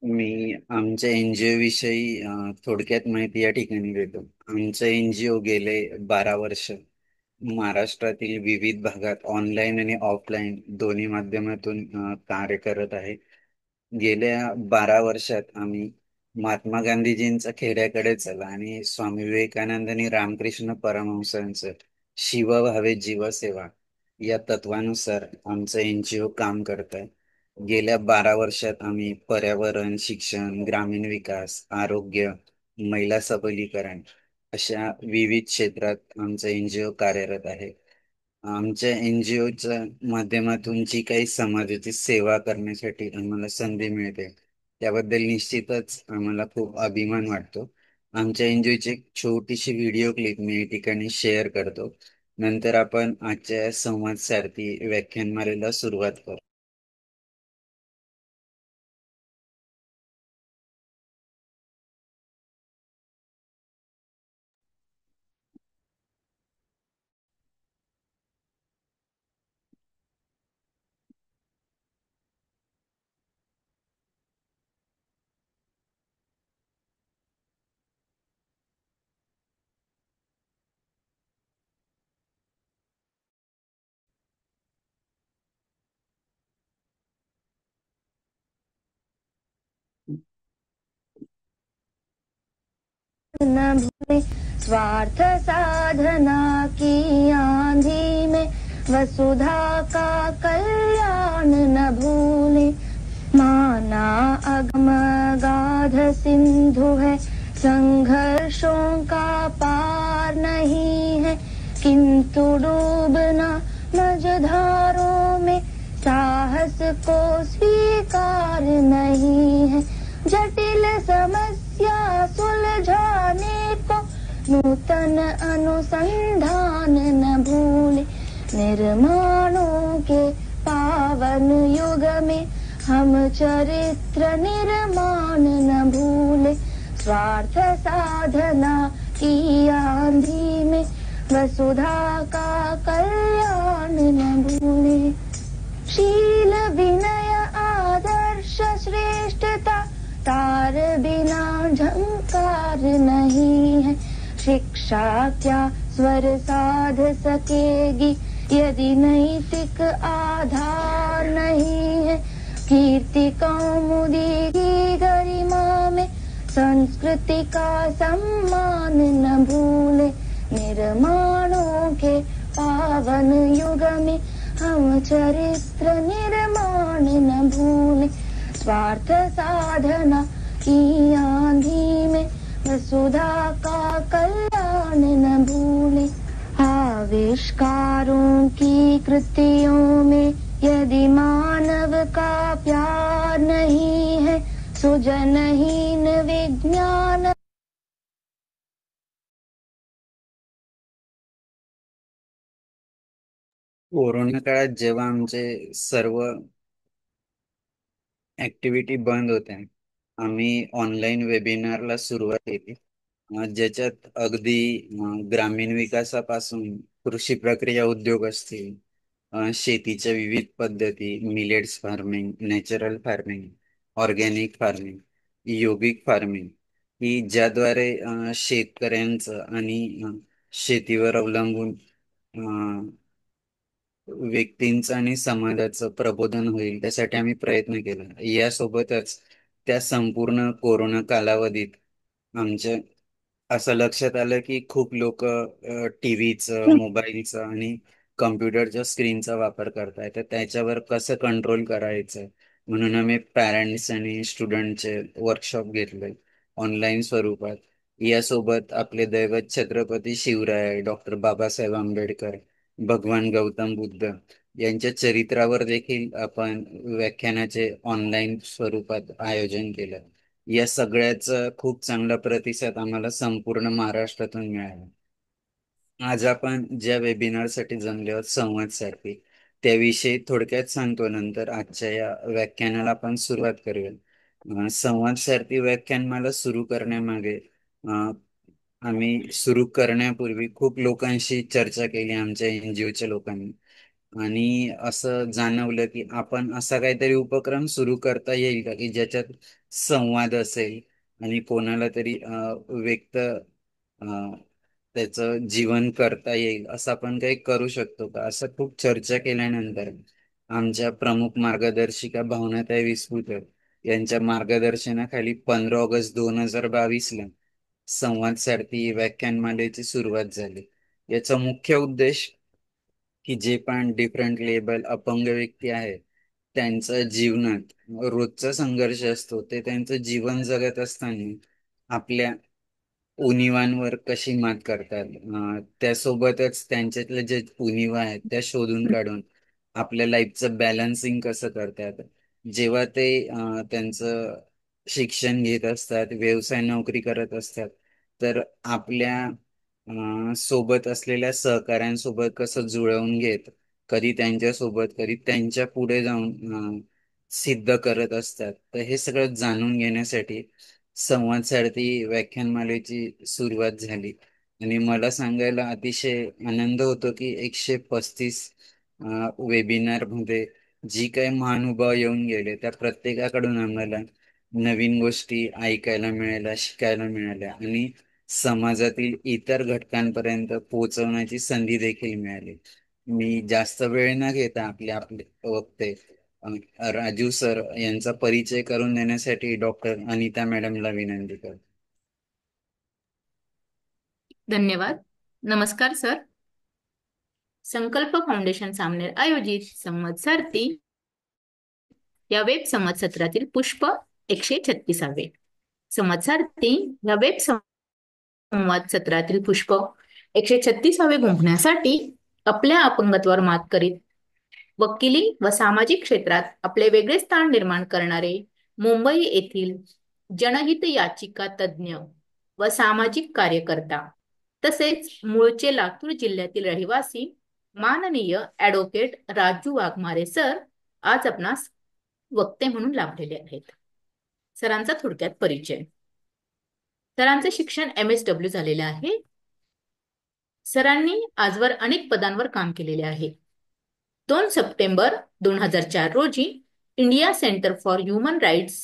मी आमच्या एनजीओ विषयी थोडक्यात माहिती या ठिकाणी देतो. आमचं एनजीओ गेले 12 वर्ष महाराष्ट्रातील विविध भागात ऑनलाईन आणि ऑफलाईन दोन्ही माध्यमातून कार्य करत आहे. गेल्या 12 वर्षात आम्ही महात्मा गांधीजींचा खेड्याकडे चला आणि स्वामी विवेकानंद आणि रामकृष्ण परमहंसांचं शिव भावे जीवसेवा या तत्वानुसार आमचं एनजीओ काम करत आहे. गेल्या 12 वर्षात आम्ही पर्यावरण, शिक्षण, ग्रामीण विकास, आरोग्य, महिला सबलीकरण अशा विविध क्षेत्रात आमचं एनजीओ कार्यरत आहे. आमच्या एनजीओच्या माध्यमातून जी काही समाजाची सेवा करण्यासाठी आम्हाला संधी मिळते, त्याबद्दल निश्चितच आम्हाला खूप अभिमान वाटतो. आमच्या एनजीओची एक छोटीशी व्हिडिओ क्लिप मी या ठिकाणी शेअर करतो. नंतर आपण आजच्या संवाद सारथी व्याख्यानमालेला सुरुवात करू. न भूले स्वार्थ साधना की आंधी में वसुधा का कल्याण न भूले। माना अगम गाध सिंधु है, संघर्षों का पार नहीं है, किंतु डूबना मझधारों में साहस को स्वीकार नहीं है। जटिल समस्या सुलझाने को नूतन अनुसंधान न भूले। निर्माणों के पावन युग में हम चरित्र निर्माण न भूले। स्वार्थ साधना की आंधी में वसुधा का कल्याण न भूले। शील विनय आदर्श श्रेष्ठता तार बिना झंकार नहीं है। शिक्षा क्या स्वर साध सकेगी यदि नैतिक आधार नहीं है। कीर्ति कौमुदी की गरिमा में संस्कृति का सम्मान न भूले। निर्माणों के पावन युग में हम चरित्र निर्माण न भूले। स्वार्थ साधना की आंधी में वसुधा का कल्याण न भूले। आविष्कारों की कृतियों में यदि मानव का प्यार नहीं है, सुजनहीन विज्ञान। कोरोना काळात जेव्हा आमचे सर्व ऍक्टिव्हिटी बंद होत्या, आम्ही ऑनलाईन वेबिनारला सुरुवात केली. ज्याच्यात अगदी ग्रामीण विकासापासून कृषी प्रक्रिया उद्योग असतील, शेतीच्या विविध पद्धती, millets farming, natural farming, organic farming, yogic farming, ही ज्याद्वारे शेतकऱ्यांचं आणि शेतीवर अवलंबून व्यक्तींचं आणि समाजाचं प्रबोधन होईल त्यासाठी आम्ही प्रयत्न केला. यासोबतच त्या संपूर्ण कोरोना कालावधीत आमच्या असं लक्षात आलं की खूप लोक टीव्हीचं, मोबाईलचं आणि कम्प्युटरच्या स्क्रीनचा वापर करतायत. तर त्याच्यावर कसं कंट्रोल करायचं म्हणून आम्ही पॅरेंट्स आणि स्टुडंटचे वर्कशॉप घेतले ऑनलाईन स्वरूपात. यासोबत आपले दैवत छत्रपती शिवराय, डॉक्टर बाबासाहेब आंबेडकर, भगवान गौतम बुद्ध यांच्या चरित्रावर देखील आपण व्याख्यानाचे ऑनलाईन स्वरूपात आयोजन केलं. या सगळ्याचा खूप चांगला प्रतिसाद आम्हाला संपूर्ण महाराष्ट्रातून मिळाला. आज आपण ज्या वेबिनारसाठी जमले आहोत संवादसाठी, त्याविषयी थोडक्यात सांगतो. नंतर आजच्या या व्याख्यानाला आपण सुरुवात करूया. संवाद सारथी व्याख्यानमाला सुरू करण्यामागे आम्ही सुरू करण्यापूर्वी खूप लोकांशी चर्चा केली आमच्या एनजीओच्या लोकांनी. आणि असं जाणवलं की आपण असा काहीतरी उपक्रम सुरू करता येईल का की ज्याच्यात संवाद असेल आणि कोणाला तरी व्यक्त त्याचं जीवन करता येईल, असं आपण काही करू शकतो का, असं खूप चर्चा केल्यानंतर आमच्या प्रमुख मार्गदर्शिका भावनाताई विस्फुटर यांच्या मार्गदर्शनाखाली 15 ऑगस्ट 2022 ला संवाद सारथी व्याख्यानमालेची सुरुवात झाली. याचा मुख्य उद्देश की जे पण डिफरंट लेबल अपंग व्यक्ती आहे त्यांचं जीवनात रोजचा संघर्ष असतो, ते त्यांचं जीवन जगत असताना आपल्या उणिवांवर कशी मात करतात, त्यासोबतच त्यांच्यातले जे उणिवा आहेत त्या शोधून काढून आपल्या लाईफचं बॅलन्सिंग कसं करतात. जेव्हा ते त्यांचं शिक्षण घेत असतात, व्यवसाय नोकरी करत असतात, तर आपल्या सोबत असलेल्या सहकाऱ्यांसोबत कसं जुळवून घेत, कधी त्यांच्यासोबत कधी त्यांच्या पुढे जाऊन सिद्ध करत असतात. तर हे सगळं जाणून घेण्यासाठी संवाद सारथी व्याख्यानमालेची सुरुवात झाली. आणि मला सांगायला अतिशय आनंद होतो की 135 वेबिनार मध्ये जी काही महानुभाव येऊन गेले त्या प्रत्येकाकडून आम्हाला नवीन गोष्टी ऐकायला मिळाल्या, शिकायला मिळाल्या आणि समाजातील इतर घटकांपर्यंत पोहोचवण्याची संधी देखील मिळाली. मी जास्त वेळ न घेता आपले आपले वक्ते राजू सर यांचा परिचय करून देण्यासाठी डॉक्टर अनिता मॅडमला विनंती करतो. धन्यवाद. नमस्कार सर. संकल्प फाउंडेशन सामनेर आयोजित संवाद सारथी या वेब संवाद सत्रातील पुष्प 136वे. संवाद सारथी या वेब संवाद सत्रातील पुष्प 136वे गुंफण्यासाठी आपल्या अपंगत्वावर मात करीत वकिली व सामाजिक क्षेत्रात आपले वेगळे स्थान निर्माण करणारे मुंबई येथील जनहित याचिका तज्ज्ञ व सामाजिक कार्यकर्ता तसेच मूळचे लातूर जिल्ह्यातील रहिवासी माननीय ॲडव्होकेट राजू वाघमारे सर आज आपणास वक्ते म्हणून लाभलेले आहेत. सरांचा थोडक्यात परिचय. सरांचे शिक्षण MSW झालेले आहे. सरांनी आजवर अनेक पदांवर काम केलेले आहे. 2 सप्टेंबर 2004 रोजी India Centre for Human Rights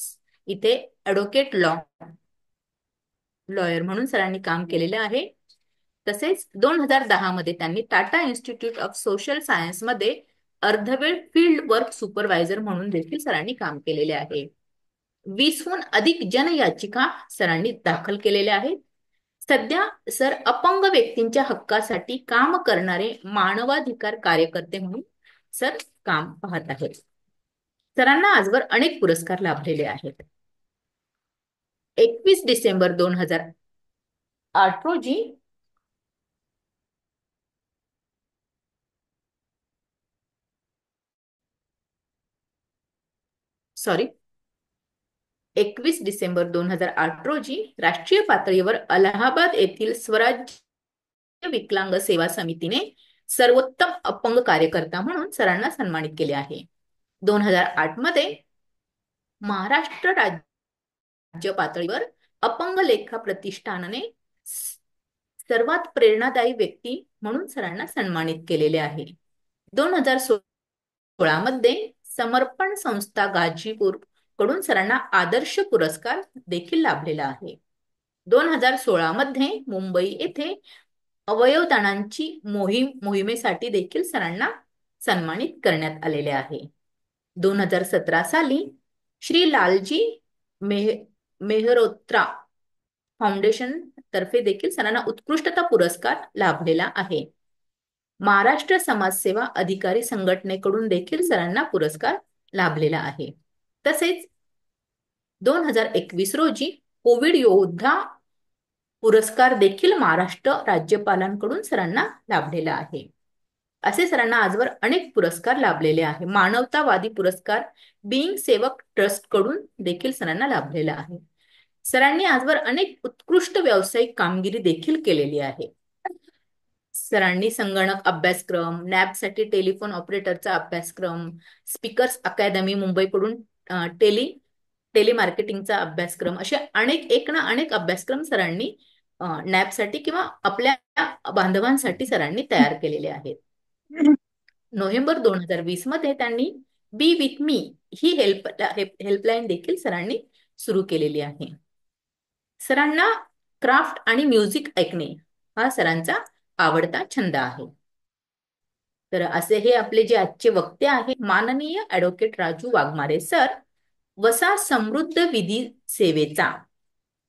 इथे ॲडव्होकेट लॉयर म्हणून सरांनी काम केलेले आहे. तसेच 2010 मध्ये त्यांनी Tata Institute of Social Science मध्ये अर्धवेळ फील्ड वर्क सुपरवायझर म्हणून देखील सरांनी काम केलेले आहे. 20हून अधिक जनयाचिका सरांनी दाखल केलेल्या आहेत. सध्या सर अपंग व्यक्तींच्या हक्कासाठी काम करणारे मानवाधिकार कार्यकर्ते म्हणून सर काम पाहत आहेत. सरांना आजवर अनेक पुरस्कार लाभलेले आहेत. 21 डिसेंबर 2008 रोजी सॉरी 21 डिसेंबर 2008 रोजी राष्ट्रीय पातळीवर अलाहाबाद येथील स्वराज्य विकलांग सेवा समितीने सर्वोत्तम अपंग कार्यकर्ता म्हणून सरांना सन्मानित केले आहे. 2008 मध्ये महाराष्ट्र राज्य पातळीवर अपंग लेखा प्रतिष्ठानाने सर्वात प्रेरणादायी व्यक्ती म्हणून सरांना सन्मानित केलेले आहे. 2016 मध्ये समर्पण संस्था गाजीपूर कडून सरांना आदर्श पुरस्कार देखील लाभलेला आहे. 2016 मध्ये मुंबई येथे अवयवदानांची मोहिमेसाठी देखील सरांना सन्मानित करण्यात आलेले आहे. 2017 साली श्री लालजी मेहरोत्रा फाउंडेशन तर्फे देखील सरांना उत्कृष्टता पुरस्कार लाभलेला आहे. महाराष्ट्र समाजसेवा अधिकारी संघटनेकडून देखील सरांना पुरस्कार लाभलेला आहे. तसेच 2021 रोजी कोविड योद्धा पुरस्कार देखील महाराष्ट्र राज्यपालांकडून सरांना लाभलेला आहे. असे सरांना आजवर अनेक पुरस्कार लाभलेले आहे. मानवतावादी पुरस्कार बीइंग सेवक ट्रस्ट कडून देखील सरांना लाभलेला आहे. सरांनी आजवर अनेक उत्कृष्ट व्यावसायिक कामगिरी देखील केलेली आहे. सरांनी संगणक अभ्यासक्रम, नॅबसाठी टेलिफोन ऑपरेटरचा अभ्यासक्रम, स्पीकर्स अकॅडमी मुंबईकडून टेलिमार्केटिंगचा अभ्यासक्रम, असे अनेक अभ्यासक्रम सरांनी नॅबसाठी किंवा आपल्या बांधवांसाठी सरांनी तयार केलेले आहेत. नोव्हेंबर 2020 मध्ये त्यांनी बी विथ मी ही हेल्पलाईन देखील सरांनी सुरू केलेली आहे. सरांना क्राफ्ट आणि म्युझिक ऐकणे हा सरांचा आवडता छंद आहे. तर असे हे आपले जे आजचे वक्ते आहेत माननीय ऍडव्होकेट राजू वाघमारे सर, वसा समृद्ध विधी सेवेचा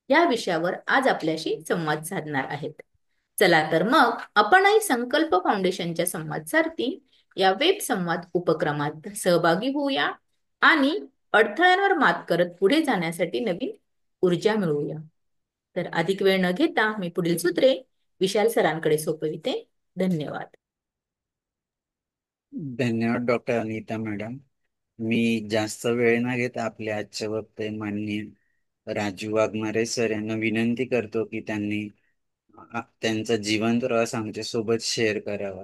या विषयावर आज आपल्याशी संवाद साधणार आहेत. चला तर मग आपणही संकल्प फाउंडेशनच्या संवाद सारथी या वेब संवाद उपक्रमात सहभागी होऊया आणि अडथळ्यांवर मात करत पुढे जाण्यासाठी नवीन ऊर्जा मिळवूया. तर अधिक वेळ न घेता मी पुढील सूत्रे विशाल सरांकडे सोपविते. धन्यवाद. धन्यवाद डॉक्टर अनिता मॅडम. मी जास्त वेळ न घेता आपले आजचे वक्ते माननीय राजू वाघमारे सर यांना विनंती करतो की त्यांनी त्यांचा जिवंत प्रवास आमच्या सोबत शेअर करावा.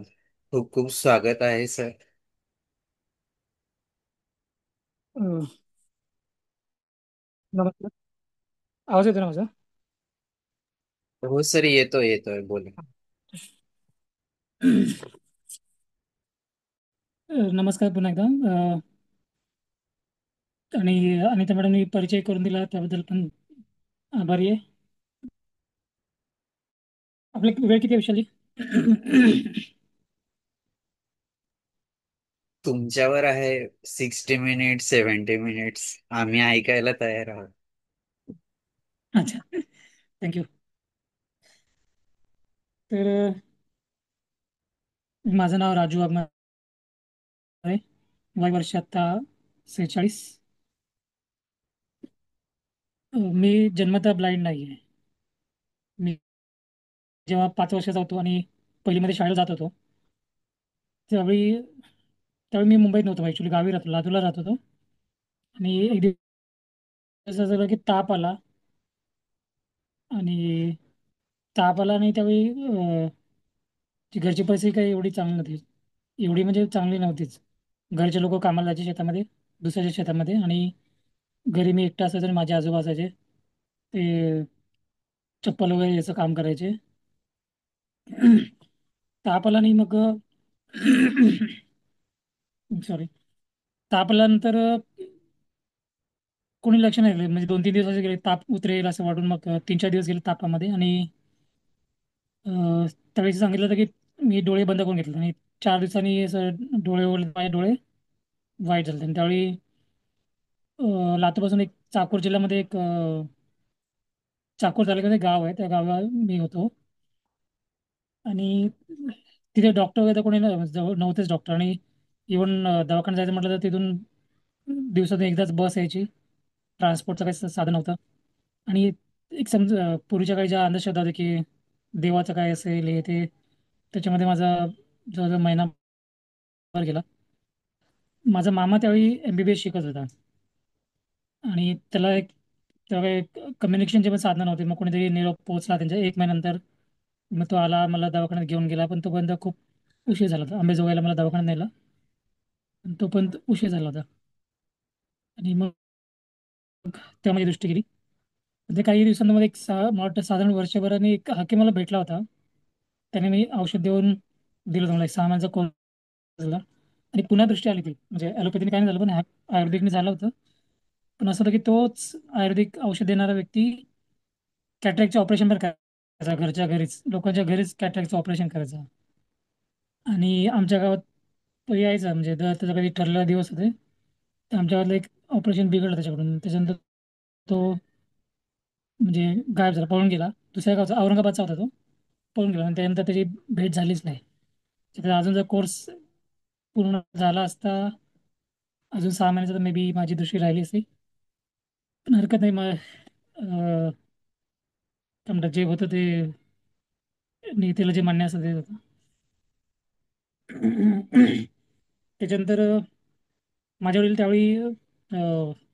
खूप खूप स्वागत आहे सर. अ, नमस्कार. आवाज येतो ना माझा? हो सर, येतोय येतोय, बोला. नमस्कार पुन्हा एकदा. आणि अनिता मॅडमनी परिचय करून दिला त्याबद्दल पण आभारी आहे. आपली वेळ किती आहे विशाली? तुमच्यावर आहे. 60 मिनिट्स, 70 मिनिट्स, आम्ही ऐकायला तयार आहोत. अच्छा, थँक्यू. तर माझं नाव राजू वाघमारे आहे. वय वर्ष आता 46. मी जन्मतः ब्लाइंड नाही आहे. मी जेव्हा 5 वर्षाचा होतो आणि पहिलीमध्ये शाळेला जात होतो त्यावेळी त्यावेळी मी मुंबईत नव्हतो, ॲक्च्युली गावी राहतो, लातूरला राहत होतो. आणि एक दिवस असं झालं की ताप आला. आणि ताप आला आणि त्यावेळी ती घरची परिस्थिती काही एवढी चांगली नव्हती. एवढी म्हणजे चांगली नव्हतीच. घरचे लोक कामाला जायचे शेतामध्ये, दुसऱ्याच्या शेतामध्ये, आणि घरी मी एकटा असायचो आणि माझे आजोबा असायचे. ते चप्पल वगैरे याचं काम करायचे. ताप आला आणि मग सॉरी, ताप आल्यानंतर कोणी लक्ष नाही दिलं. म्हणजे 2-3 दिवस असे गेले, ताप उतरेल असं वाटून मग 3-4 दिवस गेले तापामध्ये. आणि त्यावेळी सांगितलं होतं की मी डोळे बंद करून घेतले आणि 4 दिवसांनी असं डोळे वगैरे, माझे डोळे वाईट झाले. आणि त्यावेळी लातूरपासून एक चाकूर जिल्ह्यामध्ये एक चाकूर तालुक्यामध्ये गाव आहे, त्या गावात मी होतो. आणि तिथे डॉक्टर वगैरे तर कोणी जवळ नव्हतेच डॉक्टर. आणि इवन दवाखान्यात जायचं म्हटलं तर तिथून दिवसातून एकदाच बस यायची. ट्रान्सपोर्टचं काही साधन नव्हतं. आणि एक पूर्वीच्या काही ज्या अंधश्रद्धा होत्या की देवाचं काय असेल हे ते, त्याच्यामध्ये माझा जवळजवळ महिनाभर गेला. माझा मामा त्यावेळी MBBS शिकत होता. आणि त्याला एक तेव्हा एक कम्युनिकेशनचे पण साधनं नव्हते. मग कोणीतरी निरोप पोहोचला त्यांच्या 1 महिन्यानंतर. मग तो आला, मला दवाखान्यात घेऊन गेला, पण तोपर्यंत खूप उशीर झाला होता. अंबेजोगाईला मला दवाखान्यात नेला, पण तोपर्यंत उशीर झाला होता. आणि मग तेव्हा माझी दृष्टी गेली. ते काही दिवसांमध्ये मला वाटतं साधारण वर्षभराने एक हाकीम मला भेटला होता. त्याने मी औषध देऊन दिलं होतं मला. एक 6 महिन्याचा कोर्स झाला आणि पुन्हा दृष्टी आली ती. म्हणजे ॲलोपॅथीने काय नाही झालं, पण आयुर्वेदिकने झालं होतं. पण असं होतं की तोच आयुर्वेदिक औषध देणारा व्यक्ती कॅटरॅक्टचे ऑपरेशन पण करायचा, घरच्या घरीच, लोकांच्या घरीच कॅटरॅक्टचं ऑपरेशन करायचं. आणि आमच्या गावात तो यायचा, म्हणजे दर त्याचा कधी ठरलेला दिवस होते, तर आमच्या गावातलं एक ऑपरेशन बिघडलं त्याच्याकडून. त्याच्यानंतर तो म्हणजे गायब झाला, पळून गेला. दुसऱ्या गावचा, औरंगाबादचा होता तो. पळून गेला आणि त्यानंतर त्याची भेट झालीच नाही. तर अजून जर कोर्स पूर्ण झाला असता, अजून 6 महिन्याचा, तर मे बी माझी दृष्टी राहिली असती. पण हरकत नाही. मग काय म्हणतात, जे होतं ते नीतीला जे मान्य असतं ते होतं. त्याच्यानंतर माझे वडील त्यावेळी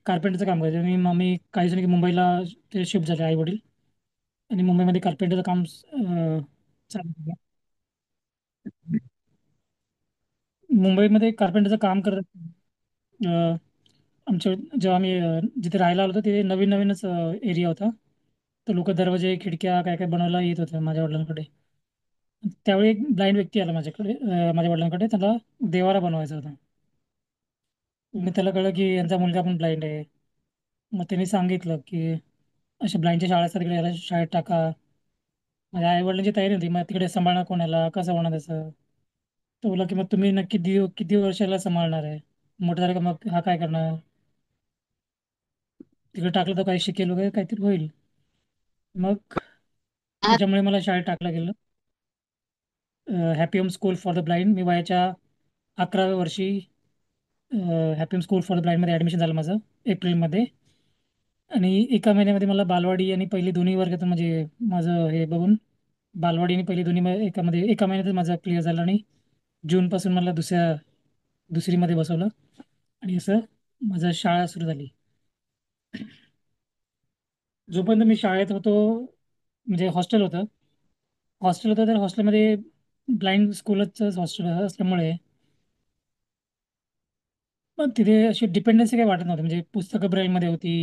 कार्पेंटरचं काम करायचे. आणि मम्मी काही जण की मुंबईला ते शिफ्ट झाले, आई वडील. आणि मुंबईमध्ये कार्पेंटरचं काम चालू केलं. मुंबईमध्ये कार्पेंटरचं काम करत अं, आमच्या जेव्हा आम्ही जिथे राहायला आलो होतो तिथे नवीन नवीनच एरिया होता. तर लोक दरवाजे खिडक्या काय काय बनवायला येत होते माझ्या वडिलांकडे. त्यावेळी एक ब्लाइंड व्यक्ती आला माझ्याकडे, माझ्या वडिलांकडे. त्याला देवारा बनवायचा होता. मी त्याला कळलं की यांचा मुलगा पण ब्लाइंड आहे. मग त्यांनी सांगितलं की अशा ब्लाइंडच्या शाळा असतात, तिकडे याला शाळेत टाका. माझ्या आई वडिलांची तयारी होती, मग तिकडे सांभाळणार कोणाला, कसं होणार त्याचं. तो बोला की मग तुम्ही नक्की किती वर्षाला सांभाळणार आहे, मोठं झालं का मग हा काय करणार. तिकडे टाकलं तर काही शिकेल वगैरे काहीतरी होईल. मग त्याच्यामुळे मला शाळेत टाकलं गेलं, happy home school for the blind. मी वयाच्या 11व्या वर्षी happy home school for the ब्लाइंडमध्ये ॲडमिशन झालं माझं, एप्रिलमध्ये. आणि एका महिन्यामध्ये मला बालवाडी आणि पहिली दोन्ही वर्गात, म्हणजे माझं हे बघून बालवाडी आणि पहिली दोन्ही एका महिन्यातच माझं क्लिअर झालं. आणि जूनपासून मला दुसरीमध्ये बसवलं. आणि असं माझं शाळा सुरू झाली. जोपर्यंत मी शाळेत होतो, म्हणजे हॉस्टेल होतं तर हॉस्टेलमध्ये ब्लाइंड स्कूलच हॉस्टेल असल्यामुळे मग तिथे अशी डिपेंडन्सी काही वाटत नव्हती. म्हणजे पुस्तकं ब्रेलमध्ये होती,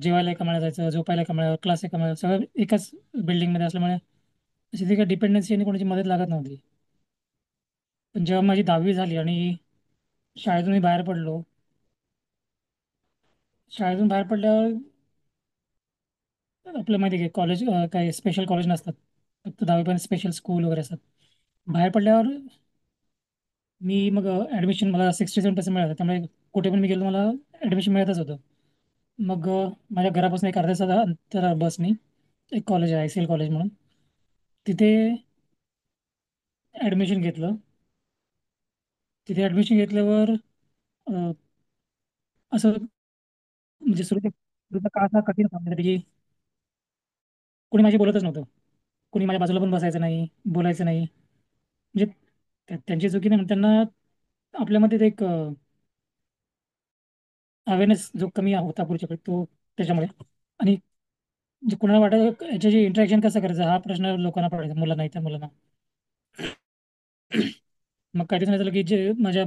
जेवायला एका माळ्यात जायचं, झोपायला एका माळ्यावर, क्लास एका माळ्यावर, सगळं एकाच बिल्डिंगमध्ये असल्यामुळे अशी ती काही डिपेंडन्सी आणि कोणाची मदत लागत नव्हती. पण जेव्हा माझी 10वी झाली आणि शाळेतून मी बाहेर पडलो, शाळेतून बाहेर पडल्यावर आपलं माहिती आहे की कॉलेज, काही स्पेशल कॉलेज नसतात, फक्त 10वी स्पेशल स्कूल वगैरे असतात. बाहेर पडल्यावर मी मग ॲडमिशन, मला 67% मिळालं, त्यामुळे कुठे पण मी गेलो मला ॲडमिशन मिळतच होतं. मग माझ्या घरापासून एक अर्ध्या तासाचा अंतर बसनी एक कॉलेज आहे, ICL कॉलेज म्हणून, तिथे ॲडमिशन घेतलं. तिथे ॲडमिशन घेतल्यावर अ, असं म्हणजे सुरुवातीचा काळ असा कठीण होता माझ्यासाठी की कोणी माझी बोलतच नव्हतं. कोणी माझ्या बाजूला पण बसायचं नाही, बोलायचं नाही. म्हणजे त्यांची चुकी नाही, त्यांना आपल्यामध्ये ते एक अवेअरनेस जो कमी होता पुढच्याकडे, तो त्याच्यामुळे. आणि म्हणजे कुणाला वाटत याच्याशी इंटरॅक्शन कसं करायचं हा प्रश्न लोकांना पडायचा, मुलांना, इतर मुलांना. मग काही दिवस झालं की जे माझ्या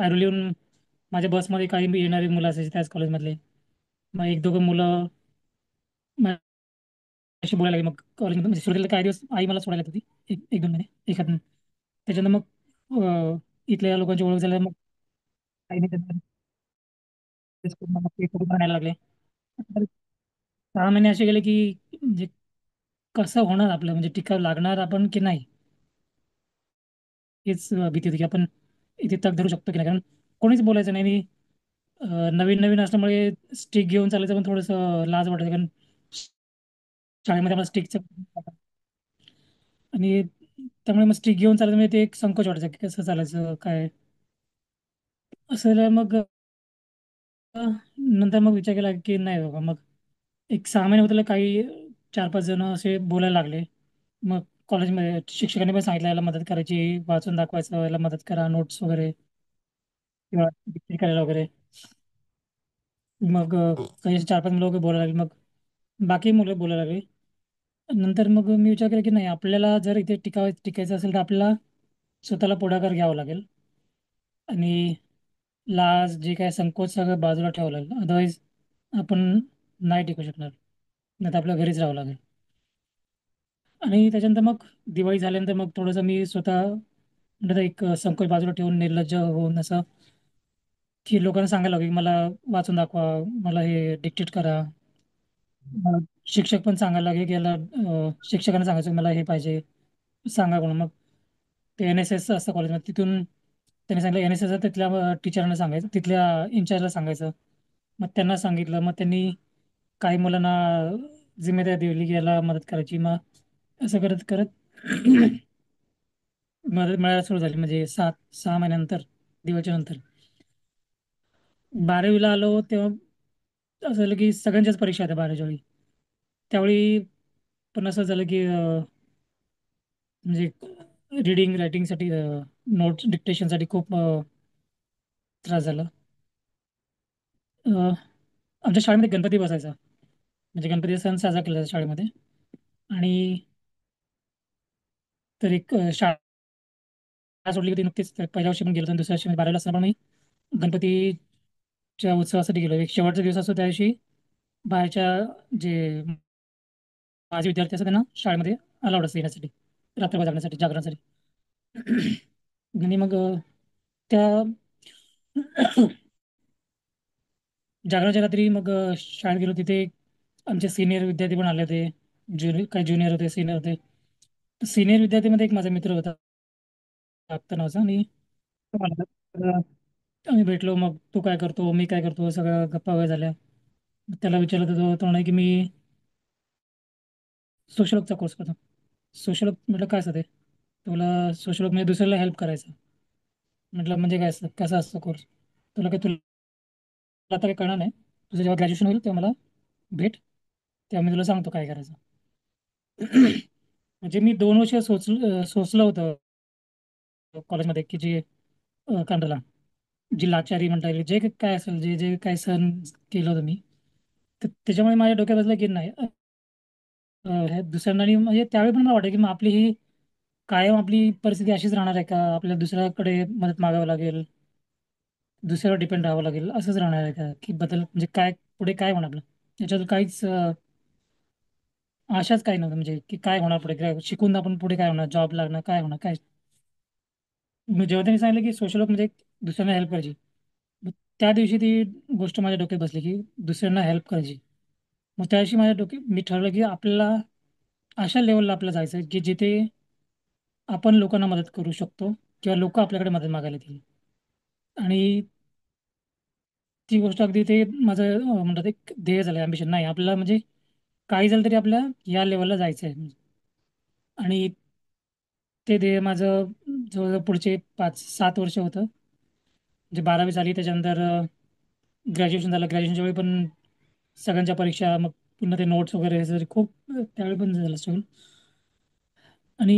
ऐरोलीहून माझ्या बसमध्ये काही बी येणारी मुलं असायची त्याच कॉलेजमधले. मग एक दोघं मुलं माझ्याशी बोलायला लागली. मग कॉलेजमध्ये म्हणजे सुरुवातीला काही दिवस आई मला सोडायला येत होती, एक दोन महिने, एखाद. त्याच्यानंतर मग इथल्या लोकांची ओळख झाल्या. मग काही नाही, त्यांना ते करून आणायला लागले. तर 6 महिने असे गेले की म्हणजे कसं होणार आपलं, म्हणजे टिकाव लागणार आपण की नाही, हेच भीती होती की आपण इथे तग धरू शकतो की नाही. कारण कोणीच बोलायचं नाही. आणि नवीन नवीन असल्यामुळे स्टिक घेऊन चालायचं पण थोडंसं लाज वाटायचं, कारण शाळेमध्ये मला स्टिकचं आणि त्यामुळे मग स्टिक घेऊन चालायचं म्हणजे ते एक संकोच वाटायचं की कसं चालायचं काय. असं झालं. मग नंतर मग विचार केला की नाही बाबा. मग एक 6 महिने होतील, काही 4-5 जण असे बोलायला लागले. मग कॉलेजमध्ये शिक्षकांनी पण सांगितलं याला मदत करायची, वाचून दाखवायचं, याला मदत करा, नोट्स वगैरे किंवा dictate करायला वगैरे. मग काही 4-5 मुलं वगैरे बोलायला लागली. मग बाकी मुलं बोलायला लागली. नंतर मग मी विचार केला की नाही, आपल्याला जर इथे टिकायचं असेल तर आपल्याला स्वतःला पुढाकार घ्यावा लागेल. आणि लाज, जे काय संकोच, सगळं बाजूला ठेवावं लागेल. अदरवाईज आपण नाही टिकू शकणार, नाही तर आपल्या घरीच राहावं लागेल. आणि त्याच्यानंतर मग दिवाळी झाल्यानंतर मग थोडंसं मी स्वतः म्हणतात एक संकोच बाजूला ठेवून, निर्लज्ज होऊन असं की लोकांना सांगायला लागलो की मला वाचून दाखवा, मला हे डिक्टेट करा. मग शिक्षक पण सांगायला लागले की याला, शिक्षकांना सांगायचं की मला हे पाहिजे, सांगा कोण. मग ते NSS असतं कॉलेजमध्ये, तिथून त्यांनी सांगितलं NSS तिथल्या टीचरांना सांगायचं, तिथल्या इन्चार्जला सांगायचं. मग त्यांना सांगितलं. मग त्यांनी काही मुलांना जिम्मेदारी दिली की याला मदत करायची. मग असं करत करत मदत मिळायला सुरू झाली, म्हणजे 6 महिन्यानंतर, दिवाळीच्या नंतर. 12वीला आलो तेव्हा असं झालं की सगळ्यांच्याच परीक्षा होत्या 12वीच्या वेळी. त्यावेळी पण असं झालं की म्हणजे रिडिंग रायटिंगसाठी, नोट्स डिक्टेशनसाठी खूप त्रास झाला. अ, आमच्या शाळेमध्ये गणपती बसायचा, म्हणजे गणपती सण साजरा केला जायचा शाळेमध्ये. आणि तर एक शाळा सोडली होती नुकतीच, तर पहिल्या वर्षी पण गेलो होतो, दुसऱ्या वर्षी म्हणजे 12वीला असताना पण मी गणपतीच्या उत्सवासाठी गेलो. एक शेवटचा दिवस असतो त्या दिवशी बाहेरच्या जे माझे विद्यार्थी असतात त्यांना शाळेमध्ये अलाउड असते येण्यासाठी. रात्रभर जागरणासाठी आणि मग त्या जागरणाच्या रात्री मग शाळेत गेलो. तिथे आमचे सिनियर विद्यार्थी पण आले होते. काही ज्युनियर होते, सिनियर होते. सिनियर विद्यार्थीमध्ये एक माझा मित्र होता, अख्तर नावाचा. आणि तो आला. तर, आम्ही भेटलो. मग तू काय करतो, मी काय करतो, सगळ्या गप्पा वगैरे झाल्या. त्याला विचारलं तर तो म्हणे की मी सोशलॉगचा कोर्स करतो. सोशलॉग म्हटलं काय असतं ते? तुला सोशलॉग म्हणजे दुसऱ्याला हेल्प करायचं. म्हटलं म्हणजे काय असतं, कसा असतो कोर्स? तुला आता काही कळणार नाही. तुझं जेव्हा ग्रॅज्युएशन होईल तेव्हा मला भेट, तेव्हा मी तुला सांगतो काय करायचं. म्हणजे मी 2 वर्ष सोचलं होतं कॉलेजमध्ये, की जे काय म्हणतात, जी लाचारी म्हणता येईल, जे काय असेल, जे जे काय सहन केलं होतं मी, तर त्याच्यामुळे माझ्या डोक्यात बसलं की नाही, हे दुसऱ्यांना. आणि म्हणजे त्यावेळी पण मला वाटतं की मग आपली ही कायम आपली परिस्थिती अशीच राहणार आहे का? आपल्याला दुसऱ्याकडे मदत मागावं लागेल, दुसऱ्यावर डिपेंड राहावं लागेल, असंच राहणार आहे का? की बदल म्हणजे काय, पुढे काय होणार आपलं? याच्यात काहीच आशाच काही नव्हतं. म्हणजे की काय होणार पुढे, काय शिकून आपण पुढे काय होणार, जॉब लागणार, काय होणार, काय. मग जेव्हा त्यांनी सांगितलं की सोशल वर्क म्हणजे दुसऱ्यांना हेल्प करायची, मग त्या दिवशी ती गोष्ट माझ्या डोक्यात बसली की दुसऱ्यांना हेल्प करायची. मग त्या दिवशी माझ्या डोक्यात मी ठरवलं की आपल्याला अशा लेवलला आपल्याला जायचं आहे की जिथे आपण लोकांना मदत करू शकतो, किंवा लोक आपल्याकडे मदत मागायला येतील. आणि ती गोष्ट अगदी ते माझं म्हणतात एक ध्येय झालं, ॲम्बिशन नाही आपल्याला. म्हणजे काही झालं तरी आपल्या या लेवलला जायचं आहे. आणि ते ध्येय माझं जवळजवळ पुढचे 5-7 वर्ष होतं. म्हणजे 12वी झाली, त्याच्यानंतर ग्रॅज्युएशन झालं. ग्रॅज्युएशनच्या वेळी पण सगळ्यांच्या परीक्षा, मग पुन्हा ते नोट्स वगैरे हे सगळं खूप त्यावेळी पण झालं स्ट्रगल. आणि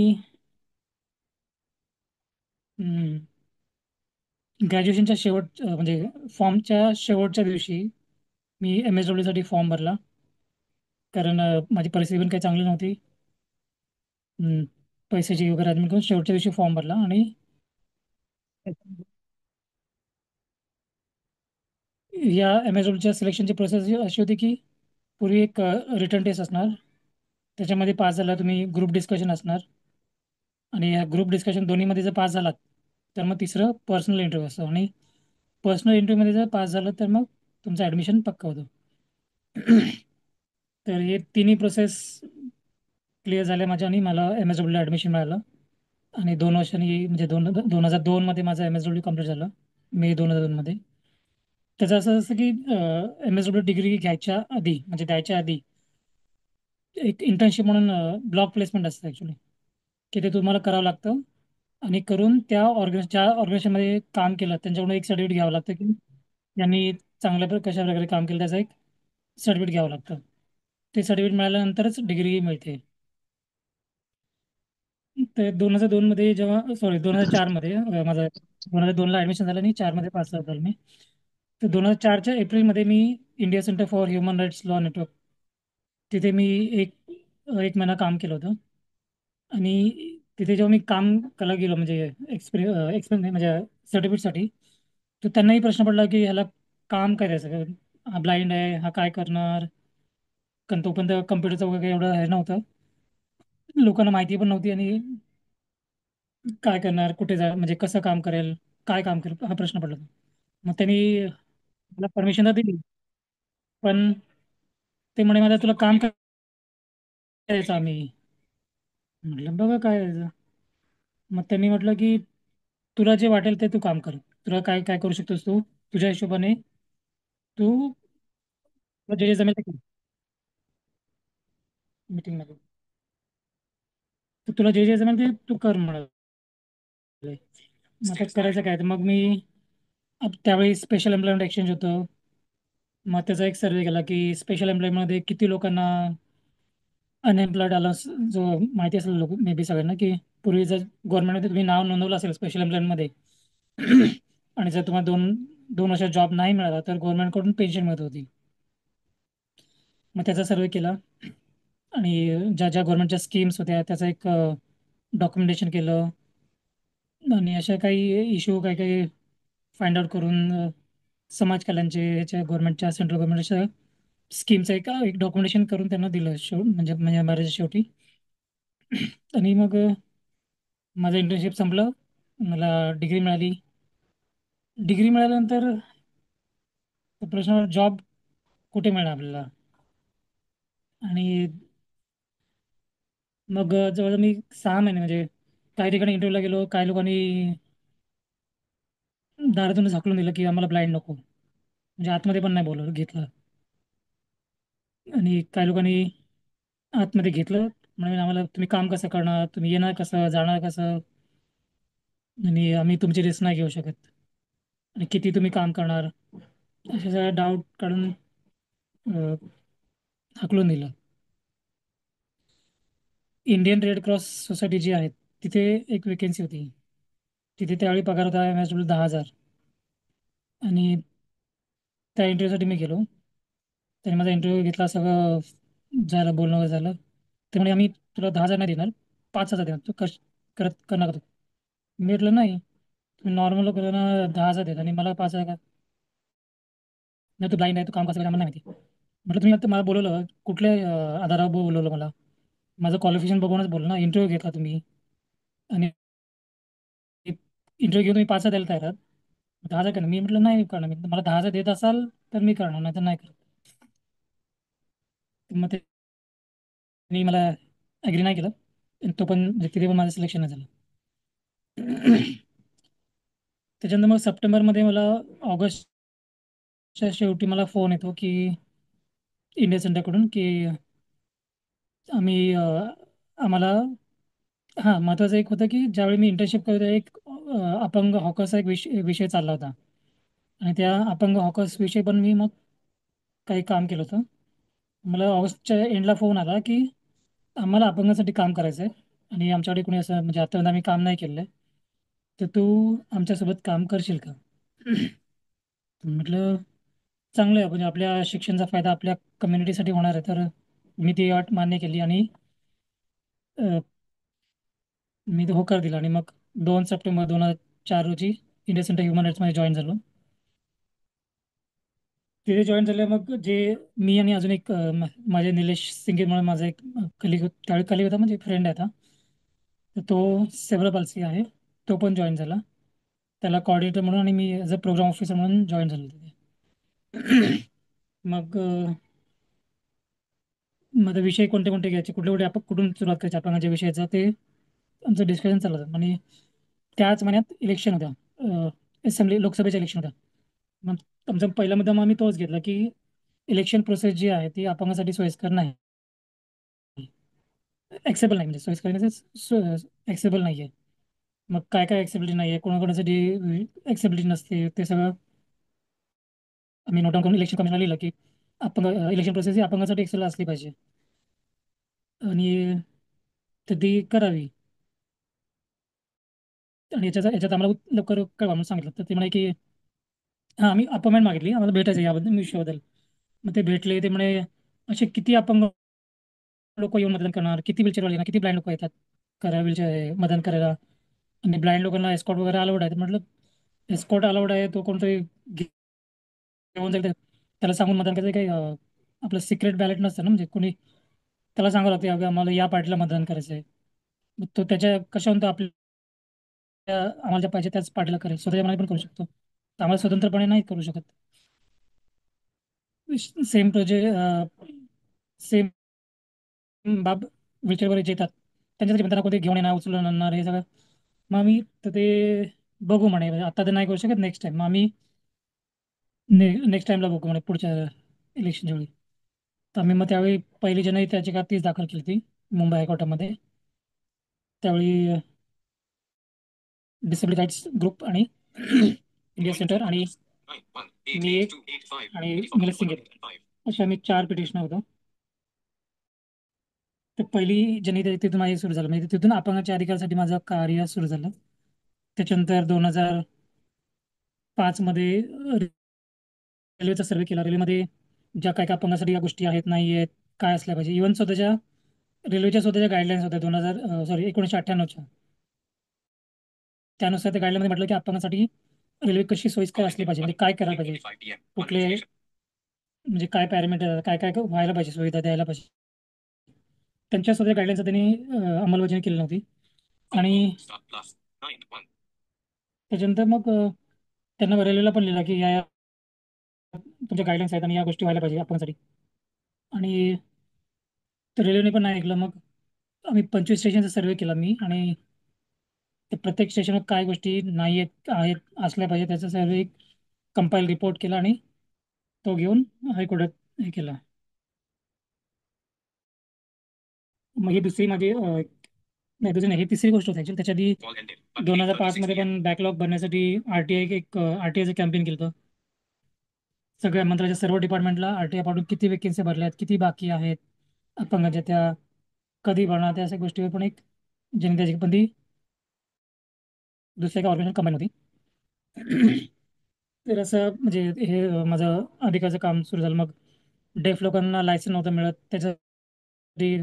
ग्रॅज्युएशनच्या म्हणजे फॉर्मच्या शेवटच्या दिवशी मी MSW साठी फॉर्म भरला. कारण माझी परिस्थिती पण काही चांगली नव्हती. हम्म, पैशाची वगैरे admit करून शेवटच्या दिवशी फॉर्म भरला. आणि या MSWच्या सिलेक्शनची प्रोसेस अशी होती की पूर्वी एक रिटर्न टेस्ट असणार, त्याच्यामध्ये पास झाला तुम्ही, ग्रुप डिस्कशन असणार. आणि या ग्रुप डिस्कशन दोन्हीमध्ये जर पास झालात तर मग तिसरं पर्सनल इंटरव्ह्यू असतो. आणि पर्सनल इंटरव्ह्यूमध्ये जर पास झालं तर मग तुमचं ॲडमिशन पक्का होतं. तर हे तिन्ही प्रोसेस क्लिअर झाल्या माझ्या, आणि मला MSWला ॲडमिशन मिळालं. आणि 2 वर्षांनी, म्हणजे 2002 मध्ये माझं MSW कम्प्लीट झालं, मे 2002 मध्ये. त्याचं असं असं की MSW डिग्री घ्यायच्या आधी, म्हणजे द्यायच्या आधी, एक इंटर्नशिप म्हणून ब्लॉक प्लेसमेंट असतं ॲक्च्युली, की ते तुम्हाला करावं लागतं. आणि करून त्या ज्या ऑर्गनायझेशनमध्ये काम केलं त्यांच्याकडून एक सर्टिफिकेट घ्यावं लागतं की यांनी चांगल्या कशा प्रकारे काम केलं, त्याचं एक सर्टिफिकेट घ्यावं लागतं. ते सर्टिफिकेट मिळाल्यानंतरच डिग्री मिळते. तर 2002 मध्ये, जेव्हा, सॉरी, 2004 मध्ये माझं 2002ला ॲडमिशन झालं आणि 4 मध्ये पास झालो मी. तर 2004च्या एप्रिलमध्ये मी India Centre for Human Rights Law Network, तिथे मी एक एक महिना काम केलं होतं. आणि तिथे जेव्हा मी काम करायला गेलो, म्हणजे एक्सपिरियन्स म्हणजे सर्टिफिकेटसाठी, तर त्यांनाही प्रश्न पडला की ह्याला काम काय द्यायचं, हा ब्लाइंड आहे, हा काय करणार. कारण तोपर्यंत कम्प्युटरचं वगैरे काही एवढं हे नव्हतं, लोकांना माहिती पण नव्हती. आणि काय करणार, कुठे जा, म्हणजे कसं काम करेल, काय काम करेल, हा प्रश्न पडला. मग त्यांनी मला परमिशन तर दिली, पण ते म्हणे मला तुला काम करायचं आम्ही. म्हटलं बघा काय आहे. मग त्यांनी म्हटलं की तुला जे वाटेल ते तू काम कर, तुला काय काय करू शकतोस तू, तुझ्या हिशोबाने तू, तुला जे जे जमेल ते मीटिंगमध्ये, तर तुला जे जे जमेल ते तू कर म्हणाले. मग आता करायचं काय? तर मग मी त्यावेळी स्पेशल एम्प्लॉयमेंट एक्सचेंज होतं. मग त्याचा एक सर्वे केला की स्पेशल एम्प्लॉयमेंटमध्ये किती लोकांना अनएम्प्लॉयड आला. जो माहिती असेल लोक मे बी सगळ्यांना, की पूर्वी जर गव्हर्नमेंटमध्ये तुम्ही नाव नोंदवलं असेल स्पेशल एम्प्लॉयमेंटमध्ये, आणि जर तुम्हाला 2 वर्षात जॉब नाही मिळाला तर गव्हर्नमेंटकडून पेन्शन मिळत होती. मग त्याचा सर्वे केला. आणि ज्या ज्या गव्हर्नमेंटच्या स्कीम्स होत्या त्याचं एक डॉक्युमेंटेशन केलं. आणि अशा काही इश्यू काही काही फाइंड आउट करून समाज कल्याणचे, ह्याच्या गव्हर्नमेंटच्या, सेंट्रल गव्हर्नमेंटच्या स्कीमचं एक एक डॉक्युमेंटेशन करून त्यांना दिलं, म्हणजे म्हणजे बऱ्याच शेवटी. आणि मग माझं इंटर्नशिप संपलं, मला डिग्री मिळाली. डिग्री मिळाल्यानंतर प्रश्न, जॉब कुठे मिळणार आपल्याला? आणि मग जवळ मी 6 महिने म्हणजे काही ठिकाणी इंटरव्ह्यूला गेलो, काही लोकांनी दारातून झाकलून दिलं की आम्हाला ब्लाइंड नको, म्हणजे आतमध्ये पण नाही बोलवलं घेतलं. आणि काही लोकांनी आतमध्ये घेतलं, म्हणजे आम्हाला तुम्ही काम कसं करणार, तुम्ही येणार कसं, जाणार कसं, आणि आम्ही तुमची रिस्क नाही घेऊ शकत, आणि किती तुम्ही काम करणार, असे सगळे डाऊट काढून अं, हाकलून दिलं. इंडियन रेड क्रॉस सोसायटी जी आहे तिथे एक वेकेन्सी होती. तिथे त्यावेळी पगार होता MSW 10,000. आणि त्या इंटरव्ह्यूसाठी मी गेलो. त्याने माझा इंटरव्ह्यू घेतला, सगळं झालं, बोलणं वगैरे झालं. ते म्हणे आम्ही तुला 10,000 नाही देणार, 5,000 देणार, तू करत करणार का तू? मी म्हटलं नाही, तुम्ही नॉर्मल लोकांना 10,000 देत आणि मला 5,000 का? नाही, तू ब्लाइंड आहे, तू काम कसं करायचं मला नाही माहिती. म्हटलं तुम्ही आता मला बोलवलं कुठल्या आधारावर बोलवलं मला? माझं क्वालिफिकेशन बघूनच बोललं ना, इंटरव्ह्यू घेतला तुम्ही, आणि इंटरव्ह्यू घेऊन तुम्ही 5,000 द्यायला तयार आहात, 10,000 करणार? मी म्हटलं नाही करणार, मी मला 10,000 देत असाल तर मी करणार, नाही तर नाही करत. मग त्यांनी मला ॲग्री नाही केलं, आणि तो पण म्हणजे तिथे पण माझं सिलेक्शन नाही झालं. त्याच्यानंतर मग सप्टेंबरमध्ये मला, ऑगस्टच्या शेवटी मला फोन येतो की इंडिया सेंटरकडून की आम्ही आम्हाला, हां, महत्त्वाचं एक होतं की ज्यावेळी मी इंटर्नशिप करत होतो, एक अपंग हॉकर्सचा एक विषय चालला होता. आणि त्या अपंग हॉकर्स विषयी पण मी मग काही काम केलं होतं. मला ऑगस्टच्या एंडला फोन आला की आम्हाला अपंगासाठी काम करायचं आहे, आणि आमच्याकडे कोणी असं म्हणजे आतापर्यंत आम्ही काम नाही केलं आहे, तर तू आमच्यासोबत काम करशील का? म्हटलं चांगलं आहे, म्हणजे आपल्या शिक्षणाचा फायदा आपल्या कम्युनिटीसाठी होणार आहे, तर मी ती अट मान्य केली, आणि अ, मी तो होकार दिला. आणि मग 2 सप्टेंबर 2004 रोजी इंडिया सेंटर ह्युमन राईट्समध्ये जॉईन झालो. तिथे जॉईन झाले, मग जे मी आणि अजून एक माझे निलेश सिंगे म्हणून माझा एक कलिग, त्यावेळी कलिग होता, म्हणजे फ्रेंड आहे आता, तर तो सेव्हरल पाल्सी आहे, तो पण जॉईन झाला, त्याला कोऑर्डिनेटर म्हणून, आणि मी ॲज अ प्रोग्राम ऑफिसर म्हणून जॉईन झालो तिथे. मग माझा विषय कोणते कोणते घ्यायचे, कुठले कुठे आपण कुठून सुरुवात करायची अपंगाच्या विषयाचं, ते आमचं डिस्कशन चाललं होतं. आणि त्याच महिन्यात इलेक्शन होत्या, असेंब्ली लोकसभेच्या इलेक्शन होत्या. मग आमचा पहिला मुद्दा मग आम्ही तोच घेतला की इलेक्शन प्रोसेस जी आहे ती अपंगासाठी सोयीस्कर नाही, ॲक्सेबल नाही, म्हणजे सोयीस्कर ॲक्सेबल नाही आहे. मग काय काय ॲक्सेबिलिटी नाही आहे, कोणाकोणासाठी ॲक्सेबिलिटी नसते, ते सगळं आम्ही नोट डाऊन करून इलेक्शन कमिशनला लिहिलं की इलेक्शन प्रोसेस ही अपंगासाठी एक्सेल असली पाहिजे, आणि तर ती करावी. आणि याच्यात याच्यात आम्हाला लवकर कळवा म्हणून सांगितलं. तर ते म्हणे की हां, आम्ही अपॉइंटमेंट मागितली, आम्हाला भेटायचं याबद्दल विषयाबद्दल. मग ते भेटले, ते म्हणे असे किती अपंग लोक येऊन मतदान करणार, किती व्हीलचेअरवाले येणार, किती ब्लाइंड लोक येतात करा व्हीलचेअर मतदान करायला, आणि ब्लाइंड लोकांना एस्कॉर्ट वगैरे अलाउड आहे? तर म्हटलं एस्कॉर्ट अलाउड आहे, तो कोणतरी घेऊन जाईल त्याला सांगून मतदान करायचं काही आपलं सिक्रेट बॅलेट नसतं ना, म्हणजे कोणी त्याला सांगावं लागतं अगं आम्हाला या पार्टीला मतदान करायचं आहे, मग तो त्याच्या कशाहून तो आपल्या आम्हाला ज्या पाहिजे त्याच पार्टीला करेल, स्वतःच्या मनाने पण करू शकतो, तर आम्हाला स्वतंत्रपणे नाही करू शकत. सेम प्रोजेक्ट, सेम बाब व्हीलचेअरवर जे येतात त्यांच्यासाठी पण त्यांना कोणते घेऊन येणार, उचलून आणणार, हे सगळं. मग आम्ही तर ते बघू म्हणे, म्हणजे आता ते नाही करू शकत, नेक्स्ट टाइम. मग आम्ही नेक्स्ट टाइमला बघू म्हणे, पुढच्या इलेक्शनच्या वेळी. तर आम्ही मग त्यावेळी 1 जानेवारी त्याची 30 दाखल केली होती मुंबई हायकोर्टामध्ये. त्यावेळी डिसेबल राईट्स ग्रुप आणि इंडिया सेंटर आणि मी एक आणि निलेश सिंगे, अशा आम्ही 4 पिटिशनर होतो. तर 1 जानेवारी तिथून माझी सुरू झालं, म्हणजे तिथून अपंगाच्या अधिकारासाठी माझं कार्य सुरू झालं. त्याच्यानंतर 2005 मध्ये रेल्वेचा सर्व्हे केला. रेल्वेमध्ये ज्या काय काय अपंगासाठी या गोष्टी आहेत नाही आहेत, काय असल्या पाहिजे, इव्हन स्वतःच्या रेल्वेच्या स्वतःच्या गाईडलाईन्स होत्या 1998च्या. त्यानुसार त्या गाईडलाईनमध्ये म्हटलं की अपंगासाठी रेल्वे कशी सोयीस्कर असली पाहिजे, म्हणजे काय करायला पाहिजे, कुठले म्हणजे काय पॅरामीटर, काय काय व्हायला पाहिजे, सुविधा द्यायला पाहिजे. त्यांच्या स्वतःच्या गाईडलाईन्स त्यांनी अंमलबजावणी केली नव्हती. आणि त्याच्यानंतर मग त्यांना रेल्वेला पण लिहिलं की या तुमच्या गाईडलाईन्स आहेत आणि या गोष्टी व्हायला पाहिजे आपणसाठी. आणि रेल्वेने पण नाही ऐकलं. मग आम्ही 25 स्टेशनचा सर्वे केला मी, आणि ते प्रत्येक स्टेशनवर काय गोष्टी नाही आहेत आहेत असल्या पाहिजे त्याचा सर्वे कंपाईल रिपोर्ट केला, आणि तो घेऊन हायकोर्टात हे केला. मग ही दुसरी माझी नाही दुसरी नाही, ही तिसरी गोष्ट होती ऍक्च्युली. त्याच्या आधी 2005 मध्ये पण बॅकलॉग भरण्यासाठी आरटीआय एक आरटीआयचं कॅम्पेन केलं होतं. सगळ्या मंत्रालयाच्या सर्व डिपार्टमेंटला आरटीआय पाडून किती वेकेन्सी भरल्या आहेत, किती बाकी आहेत अपंगाच्या, त्या कधी भरणार, त्या अशा गोष्टीवर पण एक जनतेची पण ती दुसऱ्या एका ऑर्गनायझेशन कंबाईन होती. तर असं म्हणजे हे माझं अधिकाचं काम सुरू झालं. मग डेफ लोकांना लायसन नव्हतं मिळत, त्याच्यासाठी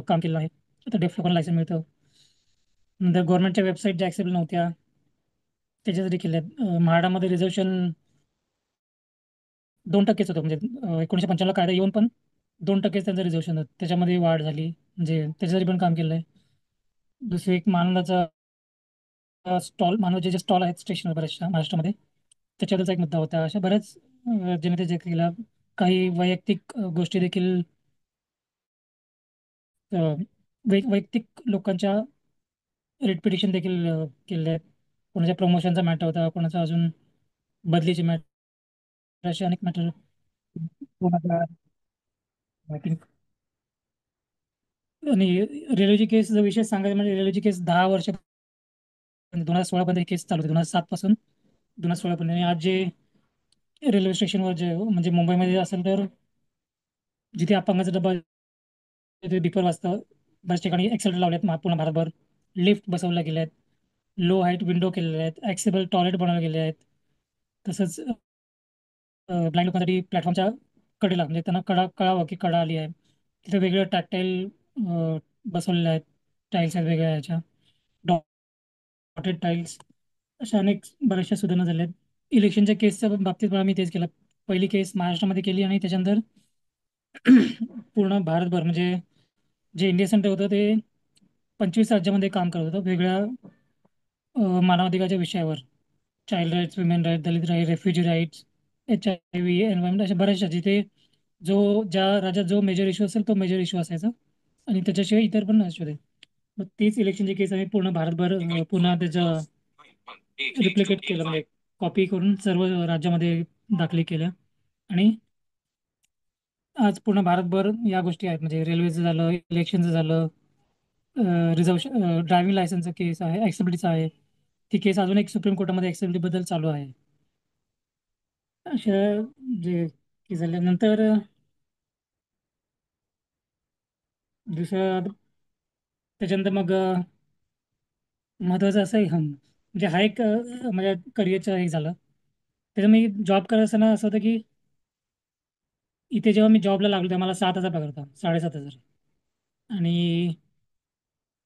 काम केलं आहे. आता डेफ लोकांना लायसन मिळतं. नंतर गव्हर्नमेंटच्या वेबसाईट ज्या ॲक्सेबल नव्हत्या त्याच्यासाठी केल्यात. म्हाडामध्ये रिझर्वेशन 2%च होतं, म्हणजे 1995 कायदा येऊन पण 2%च त्यांचं रिझर्वेशन होतं. त्याच्यामध्ये वाढ झाली, म्हणजे त्याच्यासाठी पण काम केलं आहे. दुसरी एक मानवाचा स्टॉल, मानवाचे जे स्टॉल आहेत स्टेशनवर बऱ्याचशा महाराष्ट्रामध्ये, त्याच्यावरचा एक मुद्दा होता. अशा बऱ्याच जनतेचे केला. काही वैयक्तिक गोष्टी देखील अ, वैयक्तिक लोकांच्या रिट पिटिशन देखील केले आहेत. कोणाच्या प्रमोशनचा मॅटर होता, कोणाचा अजून बदलीचे मॅटर, असे अनेक मॅटर. 2000 I think. आणि रेल्वेची केस जर विशेष सांगायचं म्हणजे रेल्वेची केस 10 वर्ष, 2016 पर्यंत केस चालू होती, 2007 पासून 2016 पर्यंत. आणि आज जे रेल्वे स्टेशनवर जे म्हणजे मुंबईमध्ये असेल तर जिथे अपंगाचा डबा तिथे डिपर वाजतं, बऱ्याच ठिकाणी एक्सेलेटर लावलेत पूर्ण भारतभर. लिफ्ट बसवल्या गेल्या आहेत, लो हाईट विंडो केलेल्या आहेत, ॲक्सेबल टॉयलेट बनवले गेले आहेत. तसंच ब्लाइंड लोकांसाठी प्लॅटफॉर्मच्या कडेला, म्हणजे त्यांना कळावं की कडा आली आहे, तिथे वेगवेगळ्या टॅक्टाईल बसवलेल्या आहेत. टाईल्स आहेत वेगळ्या ह्याच्या, डॉटेड टाईल्स, अशा अनेक बऱ्याचशा सुधारणा झाल्या आहेत. इलेक्शनच्या केसच्या बाबतीत पण आम्ही तेच केलं. पहिली केस महाराष्ट्रामध्ये केली, आणि त्याच्यानंतर पूर्ण भारतभर, म्हणजे जे इंडिया सेंटर होतं ते 25 राज्यामध्ये काम करत होतं वेगळ्या मानवाधिकाराच्या विषयावर. Child rights, women right, Dalit right, refugee rights, HIV, environment, अशा बऱ्याचशा, जिथे जो ज्या राज्यात जो मेजर इश्यू असेल तो मेजर इश्यू असायचा, आणि त्याच्याशिवाय इतर पण असू दे. मग तीच इलेक्शनची केस आम्ही पूर्ण भारतभर पुन्हा त्याचं रिप्लिकेट केलं, म्हणजे कॉपी करून सर्व राज्यामध्ये दाखले केल्या. आणि आज पूर्ण भारतभर या गोष्टी आहेत, म्हणजे रेल्वेचं झालं, इलेक्शनचं झालं, रिझर्वेशन, ड्रायव्हिंग लायसन्सचं केस आहे, ॲक्सेबिलिटीचा आहे. ती केस अजून एक सुप्रीम कोर्टामध्ये ॲक्सेबिलिटीबद्दल चालू आहे. अशा जे केस झाल्यानंतर दुसरं त्याच्यानंतर मग महत्त्वाचं असं आहे, म्हणजे हा एक माझ्या करिअरचं हे झालं. त्याचं मी जॉब करत असताना असं होतं की इथे जेव्हा मी जॉबला लागलो तेव्हा मला 7,000 पगार होता, 7,500. आणि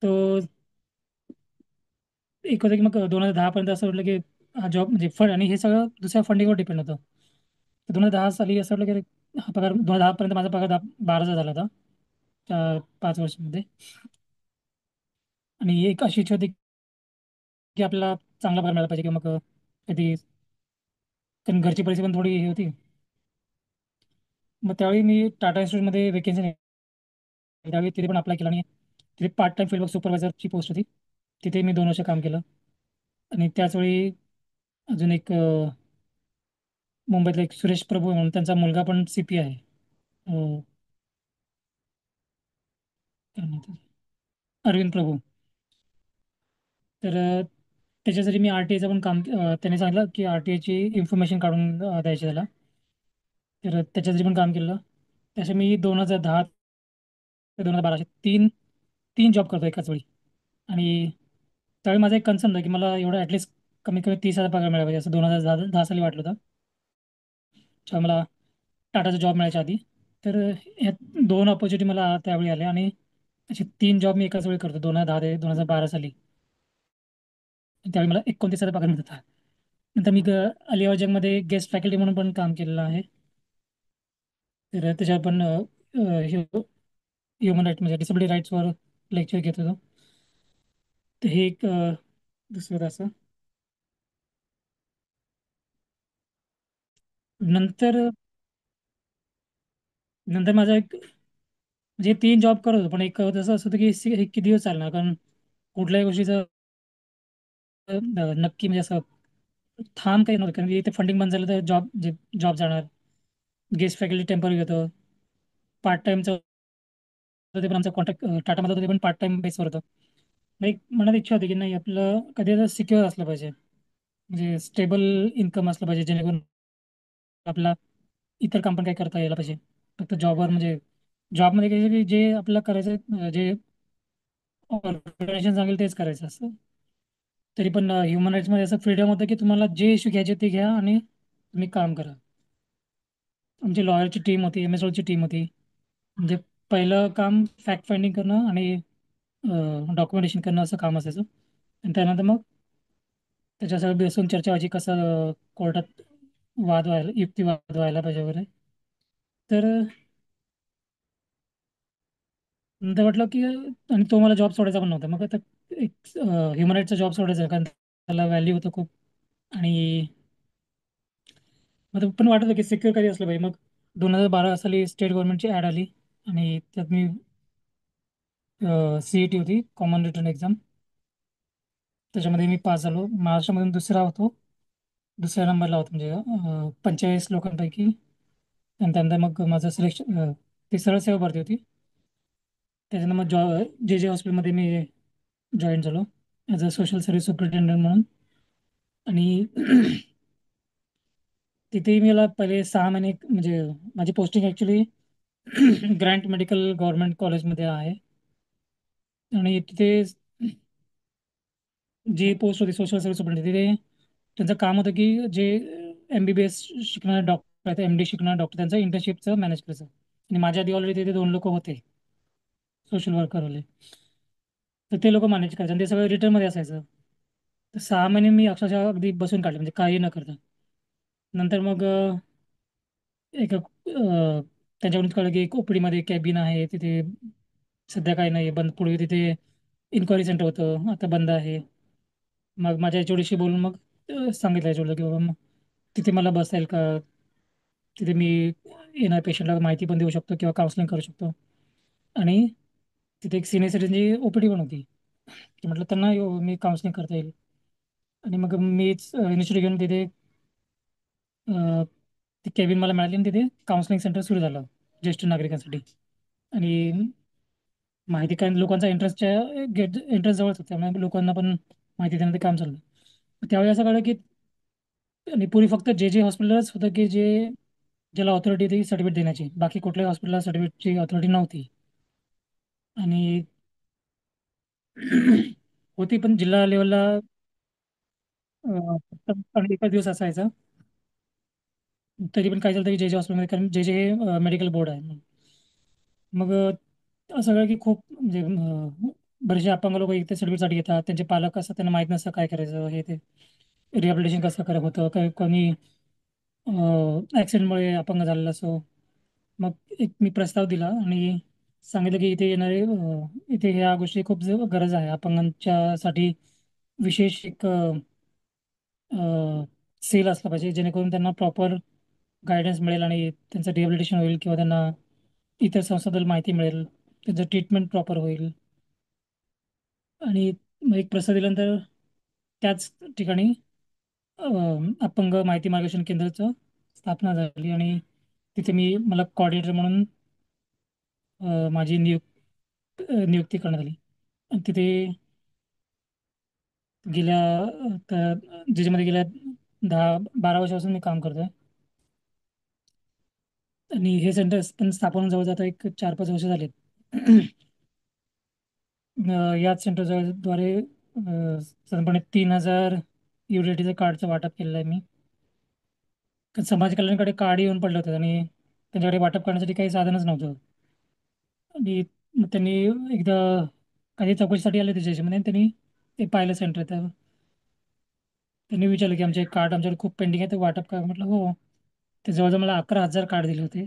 तो एक होतं की मग 2010 पर्यंत असं वाटलं की हा जॉब म्हणजे फंड, आणि हे सगळं दुसऱ्या फंडिंगवर डिपेंड होतं. तर 2010 साली असं वाटलं की हा पगार 2010 पर्यंत माझा पगार 12,000 झाला होता त्या 5 वर्षामध्ये. आणि एक अशी इच्छा होती की आपल्याला चांगला पगार मिळाला पाहिजे, किंवा मग कधी, कारण घरची परिस्थिती पण थोडी हे होती. मग त्यावेळी मी टाटा इन्स्टिट्यूटमध्ये वेकेन्सी नाही, त्यावेळी तिथे पण अप्लाय केला, आणि तिथे पार्ट टाइम फील्ड सुपरवायझरची पोस्ट होती. तिथे मी 2 वर्ष काम केलं. आणि त्याचवेळी अजून एक मुंबईतला एक सुरेश प्रभू म्हणून त्यांचा मुलगा पण CP आहे. काय नाव त्याचं? अरविंद प्रभू. तर त्याच्यासाठी मी RTIचं पण काम, त्याने सांगितलं की RTIची इन्फॉर्मेशन काढून द्यायची त्याला. तर त्याच्यासाठी पण काम केलं. तसे मी 2010 ते 2012 असे तीन तीन जॉब करतो एकाच वेळी. आणि त्यावेळी माझा एक कन्सर्न होता की मला एवढं ॲटलिस्ट कमी कमी 30,000 पगार मिळाला पाहिजे, असं 2010 साली वाटलं होतं, जेव्हा मला टाटाचा जॉब मिळायच्या आधी. तर ह्या दोन ऑपॉर्च्युनिटी मला त्यावेळी आल्या, आणि असे तीन जॉब मी एकाच वेळी करतो 2010 ते 2012 साली. त्यावेळी मला 29,000 पगार मिळत होता. नंतर मी अलिबाग जंगमध्ये गेस्ट फॅकल्टी म्हणून पण काम केलेलं आहे. तर त्याच्यावर पण ह्युमन राईट म्हणजे डिसेबिलिटी राईट्सवर लेक्चर घेत होतो. तर हे एक दुसरं असं. नंतर नंतर माझा एक म्हणजे 3 जॉब करत होतो, पण एक तसं असं होतं की हे किती दिवस चालणार, कारण कुठल्याही गोष्टीचं नक्की म्हणजे असं ठाम काही नव्हतं, कारण की इथे फंडिंग बंद झालं तर जॉब जाणार. गेस्ट फॅकल्टी टेम्पररी होतं. पार्ट टाइमचं होतं, ते पण आमचं कॉन्ट्रॅक्ट टाटामध्ये होतं, ते पण पार्ट टाइम बेसवर होतं. मग एक मनात इच्छा होती की नाही, आपलं कधी सिक्युअर असलं पाहिजे, म्हणजे स्टेबल इन्कम असलं पाहिजे, जेणेकरून आपला इतर काम पण काही करता यायला पाहिजे. फक्त जॉबवर म्हणजे जॉबमध्ये काय की जे आपल्याला करायचं जे ऑर्गनायझेशन सांगेल तेच करायचं असतं. तरी पण ह्युमन राईट्समध्ये असं फ्रीडम होतं की तुम्हाला जे इश्यू घ्यायचे ते घ्या आणि तुम्ही काम करा. आमची लॉयरची टीम होती, MSOची टीम होती. म्हणजे पहिलं काम फॅक्ट फाइंडिंग करणं आणि डॉक्युमेंटेशन करणं असं काम असायचं. आणि त्यानंतर मग त्याच्यासह बसून चर्चा व्हायची, कसं कोर्टात वाद व्हायला युक्तिवाद व्हायला पाहिजे वगैरे. तर नंतर वाटलं की आणि तो मला जॉब सोडायचा पण नव्हता. मग आता एक ह्युमन राईटचा जॉब सोडायचा कारण त्याला व्हॅल्यू होतं खूप. आणि मग पण वाटत होतं की सिक्युअर कधी असलं पाहिजे. मग 2012 साली स्टेट गव्हर्नमेंटची ॲड आली आणि त्यात मी CET होती, कॉमन रिटर्न एक्झाम. त्याच्यामध्ये मी पास झालो. महाराष्ट्रामधून दुसरा होतो, दुसऱ्या नंबरला होतो, म्हणजे 45 लोकांपैकी. आणि त्यानंतर मग माझं सिलेक्शन ती सरळ सेवा भरती होती. त्याच्यानंतर मग जे हॉस्पिटलमध्ये मी जॉईन झालो as a social service superintendent म्हणून. आणि तिथे मला पहिले 6 महिने म्हणजे माझी posting actually Grant medical government कॉलेजमध्ये आहे. आणि तिथे जी पोस्ट होती सोशल सर्व्हिस सुपरिटेंडंट, तिथे त्यांचं काम होतं की जे MBBS शिकणारे डॉक्टर आहेत, MD शिकणारे डॉक्टर, त्यांचं इंटर्नशिपचं मॅनेज करायचं. आणि माझ्या आधी ऑलरेडी तिथे 2 लोक होते सोशल वर्करवाले. तर ते लोक मॅनेज करायचे आणि ते सगळं रिटर्नमध्ये असायचं. तर 6 महिने मी अक्षरशः अगदी बसून काढले, म्हणजे काही न करता. नंतर मग एक त्यांच्याकडून कळलं की एक OPD मध्ये कॅबिन आहे तिथे, सध्या काही नाही बंद. पूर्वी तिथे इन्क्वायरी सेंटर होतं, आता बंद आहे. मग माझ्या HOD बोलून मग सांगितलं HOD की बाबा मग तिथे मला बसता येईल का, तिथे मी येणाऱ्या पेशंटला माहिती पण देऊ शकतो किंवा काउन्सिलिंग करू शकतो. आणि तिथे एक सिनियर सिटीजनची OPD पण होती. की म्हटलं त्यांना मी काउन्सिलिंग करता येईल. आणि मग मीच इनिशिएटिव्ह घेऊन तिथे अ, ती केबिन मला मिळाली आणि तिथे काउन्सिलिंग सेंटर सुरू झालं ज्येष्ठ नागरिकांसाठी. आणि माहिती काय लोकांचा इंटरेस्ट जवळच होता, त्यामुळे लोकांना पण माहिती देण्याचं काम चाललं. त्यावेळी असं कळलं की आणि पूर्वी फक्त जे हॉस्पिटलच होतं की ज्याला ऑथॉरिटी होती सर्टिफिकेट देण्याची, बाकी कुठल्याही हॉस्पिटलला सर्टिफिकेटची ऑथॉरिटी नव्हती. आणि होती पण जिल्हा लेवलला फक्त एकच दिवस असायचा. तरी पण काय झालं की जे हॉस्पिटलमध्ये, कारण जे हे मेडिकल बोर्ड आहे म्हणून. मग असं कळलं की खूप म्हणजे बरेचसे अपंग लोक इथे सर्टिफिकेटसाठी येतात, त्यांचे पालक असं त्यांना माहीत नसतं काय करायचं हे ते, रिहॅबिलिटेशन कसं करत होतं, काही कोणी ॲक्सिडेंटमुळे अपंग झालेलं असो. मग एक मी प्रस्ताव दिला आणि सांगितलं की इथे येणारे इथे ह्या गोष्टी खूप गरज आहे अपंगांच्या साठी. विशेष एक सेल असला पाहिजे, जेणेकरून त्यांना प्रॉपर गायडन्स मिळेल आणि त्यांचं रिहॅबिलिटेशन होईल किंवा त्यांना इतर संस्थांबद्दल माहिती मिळेल, त्यांचं ट्रीटमेंट प्रॉपर होईल. आणि मग एक प्रस्ताव दिल्यानंतर त्याच ठिकाणी अपंग माहिती मार्गदर्शन केंद्राचं स्थापना झाली. आणि तिथे मला कॉर्डिनेटर म्हणून माझी नियुक्ती करण्यात आली. आणि तिथे गेल्या ज्याच्यामध्ये गेल्या 10-12 वर्षापासून मी काम करतोय. आणि हे सेंटर पण स्थापन होऊन जवळजवळ आता एक 4-5 वर्ष झालेत. याच सेंटरद्वारे साधारणपणे 3,000 युटिलिटीचं कार्डचं वाटप केलेलं आहे मी. कारण समाज कल्याणकडे कार्ड येऊन पडलं होतं आणि त्यांच्याकडे वाटप करण्यासाठी काही साधनच नव्हतं. आणि मग त्यांनी एकदा काही चौकशीसाठी आले त्याच्यामध्ये, त्यांनी ते पाहिलं सेंटर. तर त्यांनी विचारलं की आमचे कार्ड आमच्याकडे खूप पेंडिंग आहे, तर वाटप काय? म्हटलं हो. ते जवळजवळ मला 11,000 कार्ड दिले होते.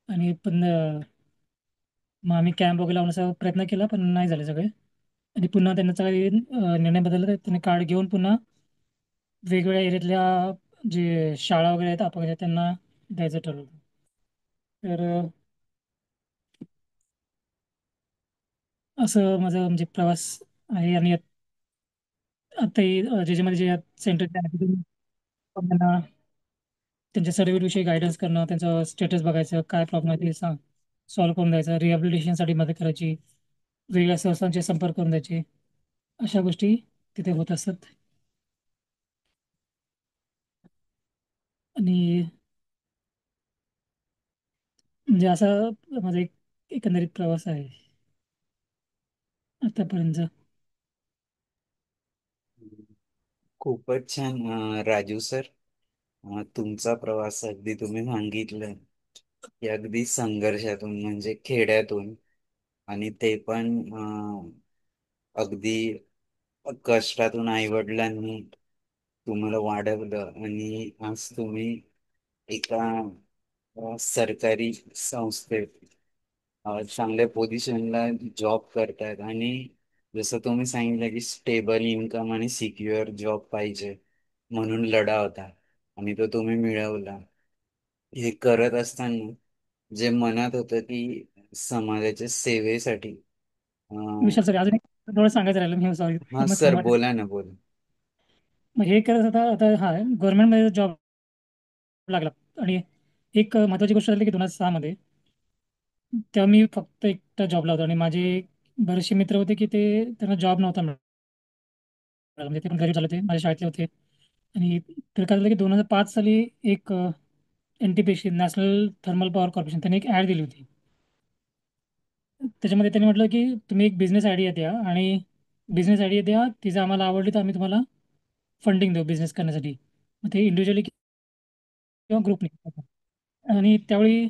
आणि पण मग आम्ही कॅम्प वगैरे लावण्याचा प्रयत्न केला, पण नाही झाले सगळे. आणि पुन्हा त्यांना काही निर्णय बदलला तर त्यांनी कार्ड घेऊन पुन्हा वेगवेगळ्या एरियातल्या जे शाळा वगैरे आहेत अपंग आहेत, त्यांना द्यायचं ठरवलं. तर असं माझा म्हणजे प्रवास आहे. आणि आताही ज्याच्यामध्ये जे सेंटर त्यांना त्यांच्या सर्व्हिसविषयी गायडन्स करणं, त्यांचं स्टेटस बघायचं, काय प्रॉब्लेम आहे ते सॉल्व्ह करून द्यायचं, रिहॅबिलिटेशनसाठी मदत करायची, वेगळ्या संस्थांचे संपर्क करून द्यायचे, अशा गोष्टी तिथे होत असतात. आणि म्हणजे असा माझा एक एकंदरीत प्रवास आहे आतापर्यंत. खूपच छान राजू सर. तुमचा प्रवास अगदी तुम्ही सांगितलं की अगदी संघर्षातून म्हणजे खेड्यातून, आणि ते पण अगदी कष्टातून आईवडिलांनी तुम्हाला वाढवलं, आणि आज तुम्ही एका सरकारी संस्थेत चांगल्या पोझिशनला जॉब करतायत. आणि जसं तुम्ही सांगितलं की स्टेबल इन्कम आणि सिक्युअर जॉब पाहिजे म्हणून लढा होता, आणि तो तुम्ही मिळवला. हे करत असताना जे मनात होतं की समाजाच्या सेवेसाठी अं, विशाल सर, अजून एक थोडं सांगायचं राहिलं मी, सॉरी हा तुम्हाला सर, थांबवायचं. बोला ना, बोला. मग हे करत होता आता, हा गव्हर्नमेंटमध्ये जॉब लागला. आणि एक महत्वाची गोष्ट झाली की 2006 मध्ये तेव्हा मी फक्त एकटा जॉबला होतो, आणि माझे बरेचसे मित्र होते की ते त्यांना जॉब नव्हता मिळाला. म्हणजे ते पण गरीब झाले होते, माझ्या शाळेतले होते. आणि तर काय झालं की 2005 साली एक NTPC, national thermal power corporation, त्यांनी एक ॲड दिली होती. त्याच्यामध्ये त्यांनी म्हटलं की तुम्ही एक बिझनेस आयडिया द्या, आणि बिझनेस आयडिया द्या, तिचं आम्हाला आवडली तर आम्ही तुम्हाला फंडिंग देऊ बिझनेस करण्यासाठी. मग ते इंडिव्हिज्युअली किंवा ग्रुपने. आणि त्यावेळी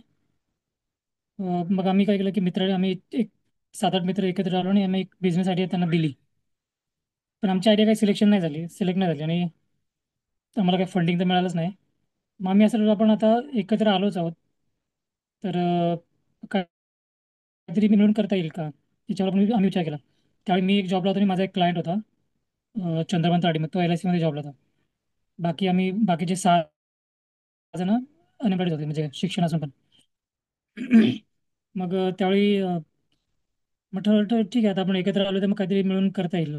मग आम्ही काय केलं की आम्ही एक 7-8 मित्र एकत्र आलो, आणि आम्ही एक बिझनेस आयडिया त्यांना दिली. पण आमची आयडिया काही सिलेक्ट नाही झाली, आणि आम्हाला काही फंडिंग तर मिळालंच नाही. मग आम्ही असं ठरवलं, आपण आता एकत्र आलोच आहोत, तर काहीतरी मिळून करता येईल का, याच्यावर आम्ही विचार केला. त्यावेळी मी एक जॉबला होतो, आणि माझा एक क्लायंट होता चंद्रकांत ताडिमल, तो LIC मध्ये जॉबला होता. बाकीचे 6 जण अनएम्प्लॉईड होते, म्हणजे शिक्षण असून पण. मग त्यावेळी मग ठरवलं ठीक आहे, आता आपण एकत्र आलो तर मग काहीतरी मिळून करता येईल,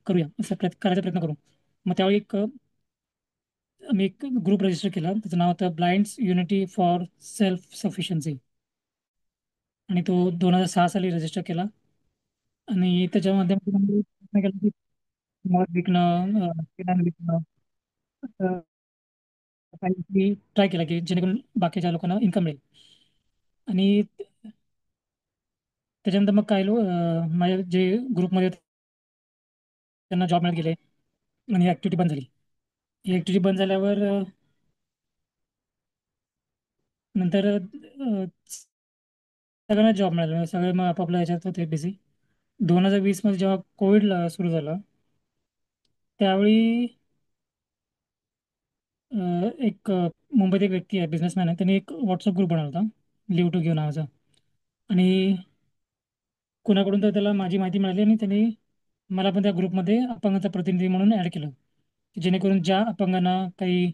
करूया असं करायचा प्रयत्न करू. मग त्यावेळी आम्ही एक ग्रुप रजिस्टर केला, त्याचं नाव होतं blinds unity for self sufficiency. आणि तो 2006 साली रजिस्टर केला. आणि त्याच्या माध्यमातून आम्ही प्रयत्न केला की मध विकणं, किराणा विकणं, असं काही ट्राय केला की जेणेकरून बाकीच्या लोकांना इन्कम मिळेल. आणि त्याच्यानंतर मग माझ्या जे ग्रुपमध्ये होते, त्यांना जॉब मिळत गेले, आणि ऍक्टिव्हिटी बंद झाली. ही ऍक्टिव्हिटी बंद झाल्यावर नंतर सगळ्यांना जॉब मिळाला, सगळे मग आपापल्या ह्याच्यात होते बिझी. 2020 मध्ये जेव्हा कोविड सुरू झाला, त्यावेळी मुंबईत एक व्यक्ती आहे, बिझनेसमॅन आहे, त्यांनी एक व्हॉट्सअप ग्रुप बनवला होता, लिव्ह टू गिव्ह नावाचा. आणि कुणाकडून तर त्याला माझी माहिती मिळाली, आणि त्यांनी मला पण त्या ग्रुपमध्ये अपंगाचा प्रतिनिधी म्हणून ऍड केलं, की जेणेकरून ज्या अपंगांना काही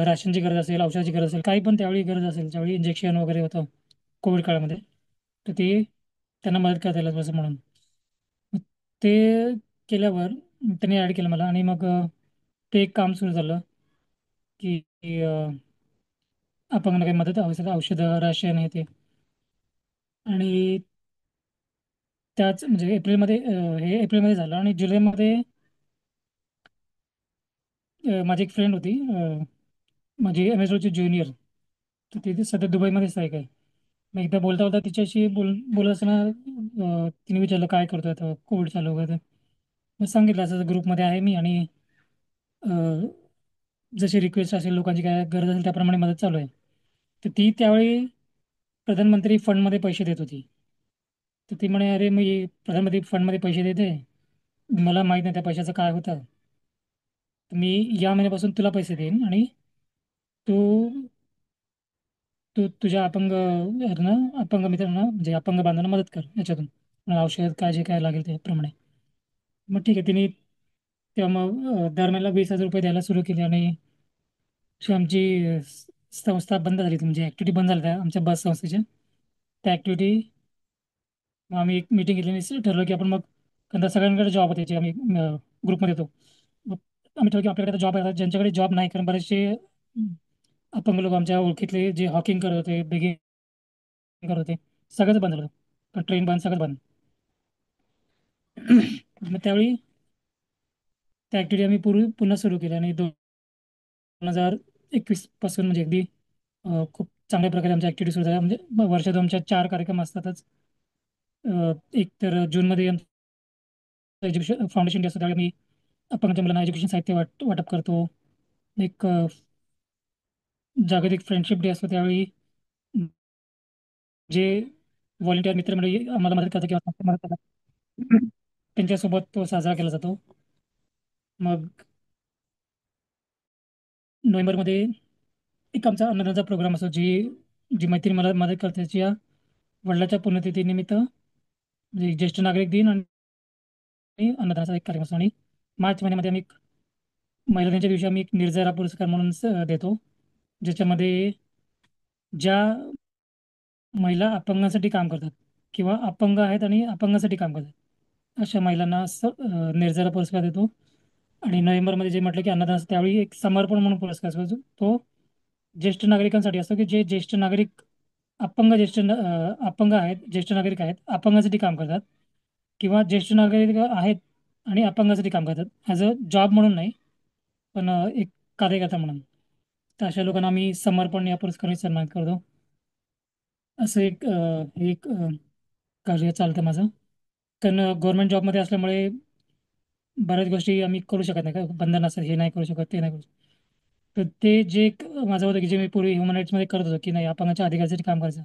राशनची गरज असेल, औषधाची गरज असेल, काही पण त्यावेळी गरज असेल, ज्यावेळी इंजेक्शन वगैरे होतं कोविड काळामध्ये, तर ते त्यांना मदत करता येईल असं म्हणून. मग ते केल्यावर त्यांनी ॲड केलं मला. आणि मग ते एक काम सुरू झालं की अपंगांना काही मदत औषधं, राशन हे ते. आणि त्याच म्हणजे हे एप्रिलमध्ये झालं. आणि जुलैमध्ये माझी एक फ्रेंड होती, माझी MSWची ज्युनियर, तर ती सध्या दुबईमध्येच आहे काय. मग एकदा बोलता बोलता तिच्याशी बोलत असताना तिने विचारलं काय करतोय आता कोविड चालू वगैरे. मग सांगितलं असं ग्रुपमध्ये आहे मी, आणि अ, जशी रिक्वेस्ट असेल, लोकांची काय गरज असेल त्याप्रमाणे मदत चालू आहे. तर ती त्यावेळी प्रधानमंत्री फंडमध्ये पैसे देत होती. तर ती म्हणे, अरे मी प्रधानमंत्री फंडमध्ये पैसे देते, मला माहीत नाही त्या पैशाचं काय होतं, तर मी या महिन्यापासून तुला पैसे देईन, आणि तू तू तुझ्या अपंग मित्रांना, म्हणजे अपंग बांधवांना मदत कर याच्यातून. औषध काय जे काय लागेल त्याप्रमाणे. मग ठीक आहे, तिने तेव्हा मग दरम्यानला 20,000 रुपये द्यायला सुरू केले. आणि अशी आमची संस्था बंद झाली, म्हणजे ॲक्टिव्हिटी बंद झाल्या त्या आमच्या बस संस्थेच्या. त्या ॲक्टिव्हिटी मग आम्ही एक मीटिंग घेतली आणि ठरवलं की आपण मग, कारण सगळ्यांकडे जॉब होते जे आम्ही ग्रुपमध्ये होतो. मग आम्ही ठरवलं की आपल्याकडे जॉब आहे, ज्यांच्याकडे जॉब नाही, कारण बरेचसे अपंग लोक आमच्या ओळखीतले जे हॉकिंग करत होते, बेगिंग करत होते, सगळंच बंद झालं. ट्रेन बंद, सगळं बंद. मग त्यावेळी त्या ॲक्टिव्हिटी आम्ही पुन्हा सुरू केली. आणि 2021 पासून म्हणजे अगदी खूप चांगल्या प्रकारे आमच्या ॲक्टिव्हिटी सुरू झाल्या. म्हणजे वर्षात आमच्या 4 कार्यक्रम असतातच. एक तर जूनमध्ये एज्युकेशन फाउंडेशन डे असतो, त्यावेळी मी अपंगांच्या मुलांना एज्युकेशन साहित्य वाटप करतो. एक जागतिक फ्रेंडशिप डे असतो, त्यावेळी जे व्हॉलेंटियर मित्रमंडळी आम्हाला मदत करतात किंवा मदत करतात, त्यांच्यासोबत तो साजरा केला जातो. मग नोव्हेंबरमध्ये एक आमचा अन्नदानाचा प्रोग्राम असतो. जी जी मैत्रीण मला मदत करते, तिच्या वडिलाच्या पुण्यतिथीनिमित्त म्हणजे ज्येष्ठ नागरिक दिन आणि अन्नदानाचा एक कार्यक्रम असतो. आणि मार्च महिन्यामध्ये आम्ही महिला दिनाच्या दिवशी आम्ही एक निर्जरा पुरस्कार म्हणून देतो, ज्याच्यामध्ये ज्या महिला अपंगांसाठी काम करतात किंवा अपंग आहेत आणि अपंगांसाठी काम करतात, अशा महिलांना निर्जरा पुरस्कार देतो. आणि नोव्हेंबरमध्ये जे म्हटलं की अन्नदान असतं, त्यावेळी एक समर्पण म्हणून पुरस्कार असतो, तो ज्येष्ठ नागरिकांसाठी असतो, की जे ज्येष्ठ नागरिक अपंग आहेत, ज्येष्ठ नागरिक आहेत, अपंगासाठी काम करतात, किंवा ज्येष्ठ नागरिक आहेत आणि अपंगासाठी काम करतात, ॲज अ जॉब म्हणून नाही, पण एक कार्यकर्ता म्हणून. तर अशा लोकांना आम्ही समर्पण या पुरस्काराने सन्मानित करतो. असं एक कार्य चालतं माझं. कारण गव्हर्नमेंट जॉबमध्ये असल्यामुळे बऱ्याच गोष्टी आम्ही करू शकत नाही, का बंधन असतात, हे नाही करू शकत, ते नाही करू शकत. तर ते जे माझं होतं की जे मी पूर्वी ह्युमन राईट्समध्ये करत होतो, की नाही अपंगाच्या अधिकारासाठी काम करायचं,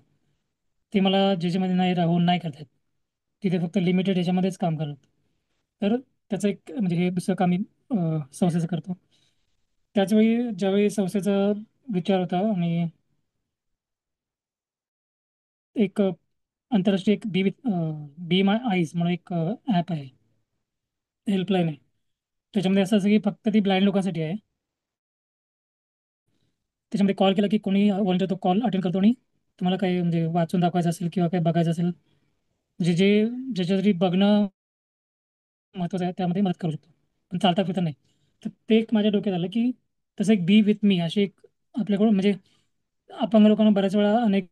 ते मला ज्याच्यामध्ये नाही राहून नाही करता येत. तिथे फक्त लिमिटेड ह्याच्यामध्येच काम करत. तर त्याचं एक म्हणजे हे दुसरं काम मी संस्थेचं करतो. त्याचवेळी ज्यावेळी संस्थेचा विचार होता, आणि एक आंतरराष्ट्रीय एक बी माय आईज म्हणून एक ॲप आहे, हेल्पलाईन आहे. त्याच्यामध्ये असं असं की फक्त ती ब्लाइंड लोकांसाठी आहे. त्याच्यामध्ये कॉल केला की कोणी व्हॉलंटियर तो कॉल अटेंड करतो, आणि तुम्हाला काही म्हणजे वाचून दाखवायचं असेल किंवा काही बघायचं असेल, म्हणजे ज्याच्यासाठी बघणं महत्त्वाचं आहे, त्यामध्ये मदत करू शकतो, पण चालता फिरता नाही. तर ते एक माझ्या डोक्यात आलं की तसं एक बी विथ मी अशी एक आपल्याकडून म्हणजे अपंग लोकांना बऱ्याच वेळा अनेक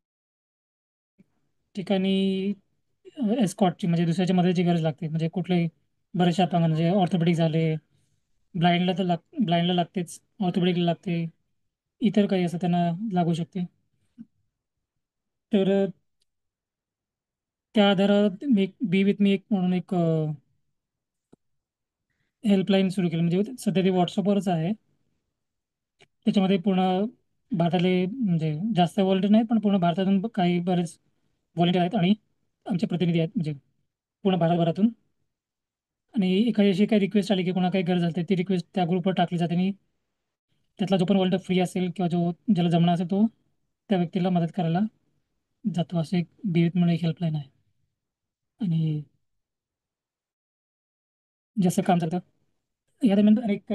ठिकाणी एस्कॉटची म्हणजे दुसऱ्याच्या मदतीची गरज लागते. म्हणजे कुठलेही बरेचसे अपंग म्हणजे ऑर्थोपेडिक झाले, ब्लाइंडला लागतेच, ऑर्थोपेडिकला लागते, इतर काही असं त्यांना लागू शकते. तर त्या आधारात मी एक बी विथ मी एक म्हणून एक हेल्पलाईन सुरू केली. म्हणजे सध्या ती व्हॉट्सअपवरच आहे. त्याच्यामध्ये पूर्ण भारतातले म्हणजे जास्त व्हॉलंटियर नाहीत, पण पूर्ण भारतातून काही बरेच व्हॉलंटियर आहेत आणि आमचे प्रतिनिधी आहेत, म्हणजे पूर्ण भारतभरातून. आणि एखादी अशी काही रिक्वेस्ट आली की कोणा काही गरज झाली, तर ती रिक्वेस्ट त्या ग्रुपवर टाकली जाते, आणि त्यातला जो पण व्हॉलंटियर फ्री असेल किंवा ज्याला जमणार असेल, तो त्या व्यक्तीला मदत करायला जातो. असं एक बीएत म्हणून एक हेल्पलाईन आहे. आणि जसं काम चालतं या दरम्यान एक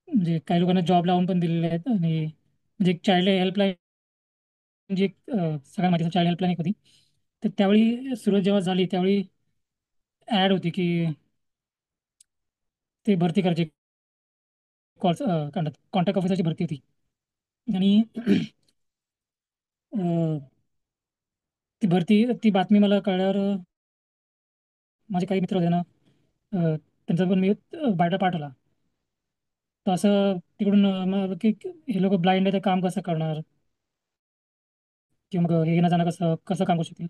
म्हणजे काही लोकांना जॉब लावून पण दिलेले आहेत. आणि म्हणजे एक चाइल्ड हेल्पलाईन जी एक सगळ्या माहिती चाइल्ड हेल्पलाईन एक होती. तर त्यावेळी सुरुवात जेव्हा झाली, त्यावेळी ॲड होती की ते भरती करायची, कॉल कॉन्टॅक्ट ऑफिसरची भरती होती. आणि अं, ती बातमी मला कळल्यावर माझे काही मित्र होते ना, त्यांचा पण मी बायोडा पाठवला. तर असं तिकडून की हे लोक ब्लाइंड आहे, तर काम कसं करणार, किंवा मग हे येणं जाणं कसं कसं काम करू शकतील.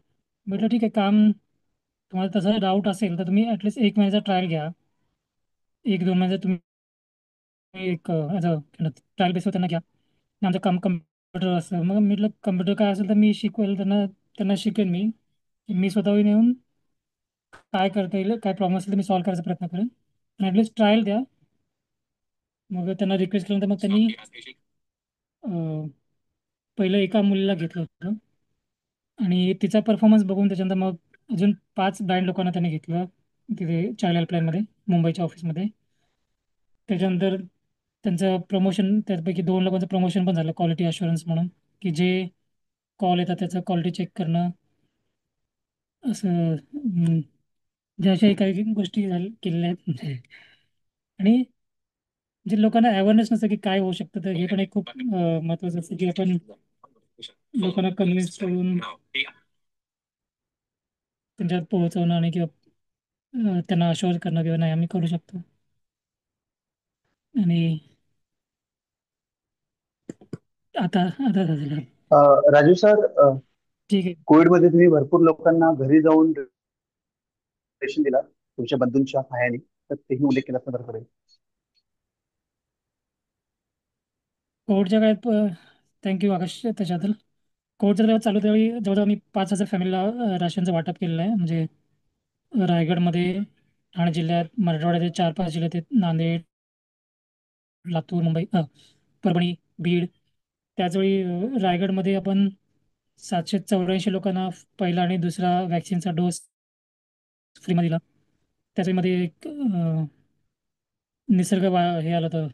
म्हटलं ठीक आहे, काम तुम्हाला तसं डाऊट असेल तर तुम्ही ॲटलिस्ट 1 महिन्याचा ट्रायल घ्या. 1-2 महिन्याचा तुम्ही एक ॲज अ ट्रायल बेसवर त्यांना घ्या. आणि आमचं काम कम्प्युटर असतं. मग म्हटलं कम्प्युटर काय असेल तर मी शिकवेल त्यांना, त्यांना शिकेन मी स्वतःहून येऊन काय करता येईल, काय प्रॉब्लेम असेल तर मी सॉल्व्ह करायचा प्रयत्न करेन. आणि ॲटलिस्ट ट्रायल द्या. मग त्यांना रिक्वेस्ट केल्यानंतर मग त्यांनी पहिलं एका मुलीला घेतलं होतं, आणि तिचा परफॉर्मन्स बघून त्याच्यानंतर मग अजून 5 ब्लाइंड लोकांना त्याने घेतलं तिथे चाइल्ड हेल्पलाईनमध्ये, मुंबईच्या ऑफिसमध्ये. त्याच्यानंतर त्यांचं प्रमोशन, त्यापैकी 2 लोकांचं प्रमोशन पण झालं क्वालिटी अश्युरन्स म्हणून, की जे कॉल येतात त्याचं क्वालिटी चेक करणं, असं ज्या अशाही काही गोष्टी केलेल्या आहेत. आणि जे लोकांना अवेअरनेस नसतं की काय होऊ शकतं, तर हे पण एक खूप महत्वाचं असतं की आपण लोकांना कन्व्हिन्स करून त्यांच्यात पोहोचवणं आणि किंवा त्यांना अश्योर करणं किंवा नाही आम्ही करू शकतो. आणि आता आता झालं. राजू सर, ठीक आहे. कोविडमध्ये तुम्ही भरपूर लोकांना घरी जाऊन रेशन दिला तुमच्या बंधूंच्या सहाय्याने, तर तेही उल्लेख केला असता बरं पडेल. कोविडच्या काळात थँक्यू आकाश त्याच्याबद्दल. कोविडच्या जेव्हा चालू त्यावेळी जवळजवळ मी 5,000 फॅमिलीला राशनचं वाटप केलेलं आहे. म्हणजे रायगडमध्ये, ठाणे जिल्ह्यात, मराठवाड्याचे 4-5 जिल्ह्यात आहेत, नांदेड, लातूर, मुंबई, परभणी, बीड. त्याचवेळी रायगडमध्ये आपण 784 लोकांना पहिला आणि दुसरा वॅक्सिनचा डोस फ्रीमध्ये दिला. त्याच्यामध्ये एक निसर्ग हे आलं होतं,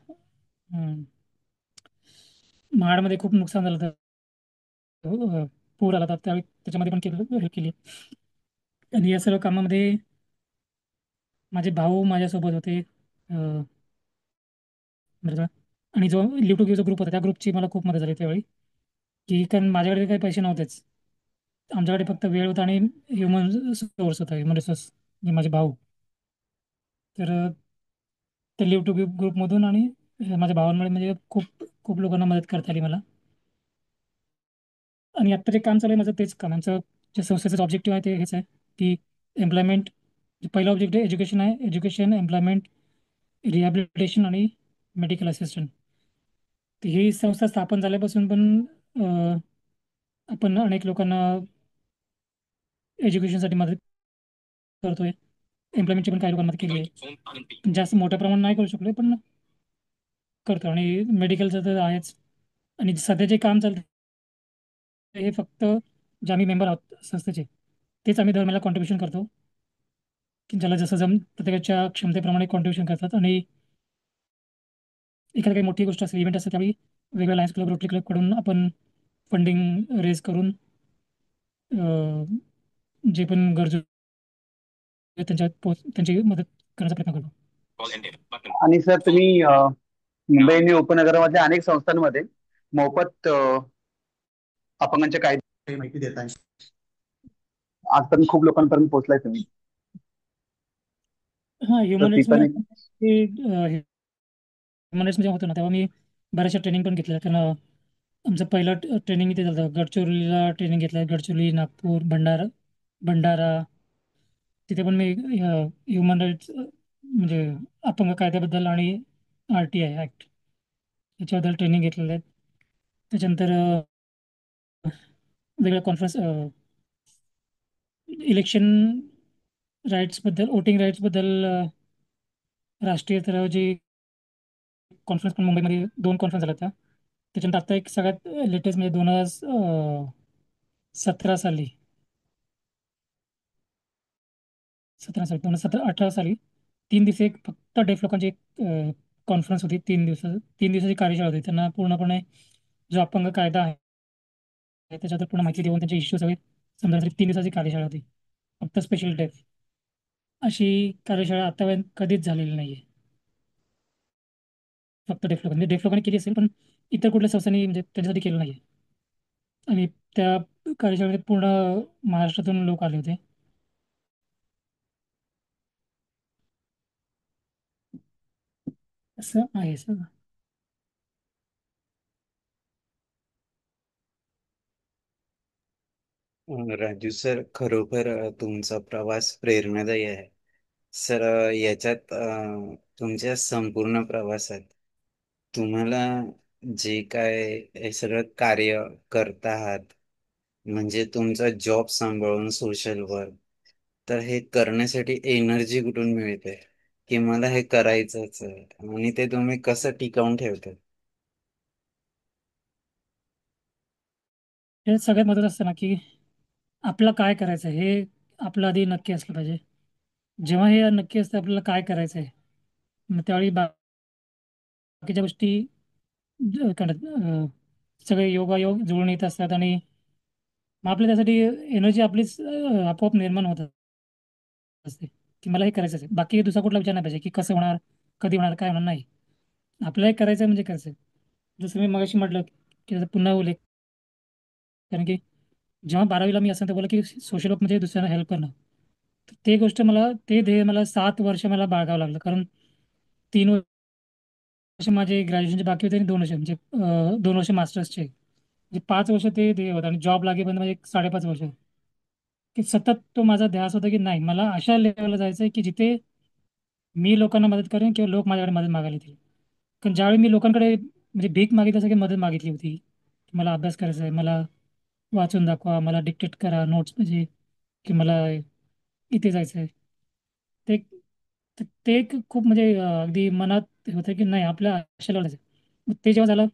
महाडमध्ये खूप नुकसान झालं होतं, पूर आला होता त्यावेळी, त्याच्यामध्ये पण हेल्प केली. आणि या सर्व कामामध्ये माझे भाऊ माझ्यासोबत होते. बरं का? आणि जो लिव टू गिव्हचा ग्रुप होता त्या ग्रुपची मला खूप मदत झाली त्यावेळी, की कारण माझ्याकडे काही पैसे नव्हतेच. आमच्याकडे फक्त वेळ होता आणि ह्युमन सोर्स होता, ह्युमन रिसोर्स, माझे भाऊ. तर ते लिव टू गिव्ह ग्रुपमधून आणि माझ्या भावांमुळे म्हणजे खूप खूप लोकांना मदत करता आली मला. आणि आत्ता जे काम चालू आहे माझं तेच काम. आमचं जे संस्थेचं ऑब्जेक्टिव्ह आहे ते हेच आहे की एम्प्लॉयमेंट, पहिला ऑब्जेक्टिव्ह एज्युकेशन आहे. एज्युकेशन, एम्प्लॉयमेंट, रिहॅबिलिटेशन आणि मेडिकल असिस्टंट. ही संस्था स्थापन झाल्यापासून पण अं, आपण अनेक लोकांना एज्युकेशनसाठी मदत करतोय. एम्प्लॉयमेंटची पण काही लोकांना मदत केली आहे. जास्त मोठ्या प्रमाणात नाही करू शकलो पण करतो. आणि मेडिकलचं तर आहेच. आणि सध्या जे काम चालतं हे फक्त जे आम्ही मेंबर आहोत संस्थेचे, तेच आम्ही दर महिन्याला कॉन्ट्रीब्युशन करतो, की ज्याला जसं प्रत्येकाच्या क्षमतेप्रमाणे कॉन्ट्रीब्युशन करतात. आणि एखादी काही मोठी गोष्ट असेल, इव्हेंट असेल, त्यावेळी वेगवेगळ्या लायन्स क्लब, रोटरी क्लबकडून आपण फंडिंग रेज करून जे पण गरजू आहेत त्यांची मदत करण्याचा प्रयत्न करतो. आणि सर, तुम्ही मुंबई आणि उपनगरामधल्या अनेक संस्थांमध्ये मोफत अपंगांच्या कायद्याची माहिती देत आहे. आजपर्यंत खूप लोकांपर्यंत पोहोचलाय तुम्ही. हां, तर ह्युमन ती पण राईट्समध्ये एक ह्युमन राईट्समध्ये होतो ना, तेव्हा मी बऱ्याचशा ट्रेनिंग पण घेतल्या. कारण आमचं पहिलं ट्रेनिंग इथे झालं, गडचिरोलीला ट्रेनिंग घेतलं. गडचिरोली, नागपूर, भंडारा. तिथे पण मी ह्युमन राईट्स म्हणजे अपंग कायद्याबद्दल आणि RTI ॲक्ट याच्याबद्दल ट्रेनिंग घेतलेलं आहे. त्याच्यानंतर वेगळ्या कॉन्फरन्स, इलेक्शन राईट्सबद्दल, वोटिंग राईट्सबद्दल राष्ट्रीय स्तरावरची कॉन्फरन्स पण मुंबईमध्ये 2 कॉन्फरन्स झाल्या होत्या. त्याच्यानंतर आता एक सगळ्यात लेटेस्ट म्हणजे 2017 साली, 2017-18 साली 3 दिवस एक फक्त डेफ लोकांची एक कॉन्फरन्स होती. 3 दिवसाची कार्यशाळा होती. त्यांना पूर्णपणे जो अपंग कायदा आहे त्याच्याबद्दल पूर्ण माहिती देऊन त्यांचे इश्यू सगळे समजण्यासाठी 3 दिवसाची कार्यशाळा होती, फक्त स्पेशल डेफ. अशी कार्यशाळा आतापर्यंत कधीच झालेली नाही आहे, फक्त डेफ लोकांनी केली असेल पण इतर कुठल्या संस्थांनी म्हणजे त्यांच्यासाठी केलं नाही. आणि त्या कार्यशाळेमध्ये पूर्ण महाराष्ट्रातून लोक आले होते. असं आहे सर. राजू सर, खरोखर तुमचा प्रवास प्रेरणादायी आहे. सर, याच्यात तुमच्या संपूर्ण प्रवासात तुम्हाला जे काय हे सगळं कार्य करता आहात, म्हणजे तुमचा जॉब सांभाळून सोशल वर्क, तर हे करण्यासाठी एनर्जी कुठून मिळते की मला हे करायचंच आहे, आणि ते तुम्ही कसं टिकवून ठेवता? हे सगळ्यात महत्त्वाचं असतं ना की आपलं काय करायचं आहे हे आपलं आधी नक्की असलं पाहिजे. जेव्हा हे नक्की असतं आपल्याला काय करायचं आहे, मग त्यावेळी बाकीच्या गोष्टी काय म्हणतात, सगळे योगायोग जुळून येत असतात आणि मग आपल्या त्यासाठी एनर्जी आपलीच आपोआप निर्माण होत असते की मला हे करायचं आहे. बाकी दुसरा कुठला विचार नाही पाहिजे की कसं होणार, कधी होणार, काय होणार नाही. आपल्याला हे करायचं आहे म्हणजे करायचं आहे. जसं मी मगाशी म्हटलं की त्याचा पुन्हा उल्लेख, कारण की जेव्हा 12वीला मी असं तर बोला की सोशल वर्क म्हणजे दुसऱ्यांना हेल्प करणं, तर ते गोष्ट मला, ते ध्येय मला 7 वर्ष मला बाळगावं लागलं. कारण 3 वर्ष माझे ग्रॅज्युएशनचे बाकी होते आणि 2 वर्ष म्हणजे 2 वर्ष मास्टर्सचे, म्हणजे 5 वर्ष ते ध्येय होतं. आणि जॉब लागेपर्यंत म्हणजे 5.5 वर्ष की सतत तो माझा ध्यास होता की नाही, मला अशा लेवलला जायचं आहे की जिथे मी लोकांना मदत करेन किंवा लोक माझ्याकडे मदत मागायला येतील. कारण ज्यावेळी मी लोकांकडे म्हणजे भीक मागितली की मदत मागितली होती की मला अभ्यास करायचा आहे, मला वाचून दाखवा, मला डिक्टेट करा नोट्स, म्हणजे की मला इथे जायचं आहे, ते ते एक खूप म्हणजे अगदी मनात हे होतं की नाही आपल्या आशा लावण्याचं आहे. मग ते जेव्हा झालं,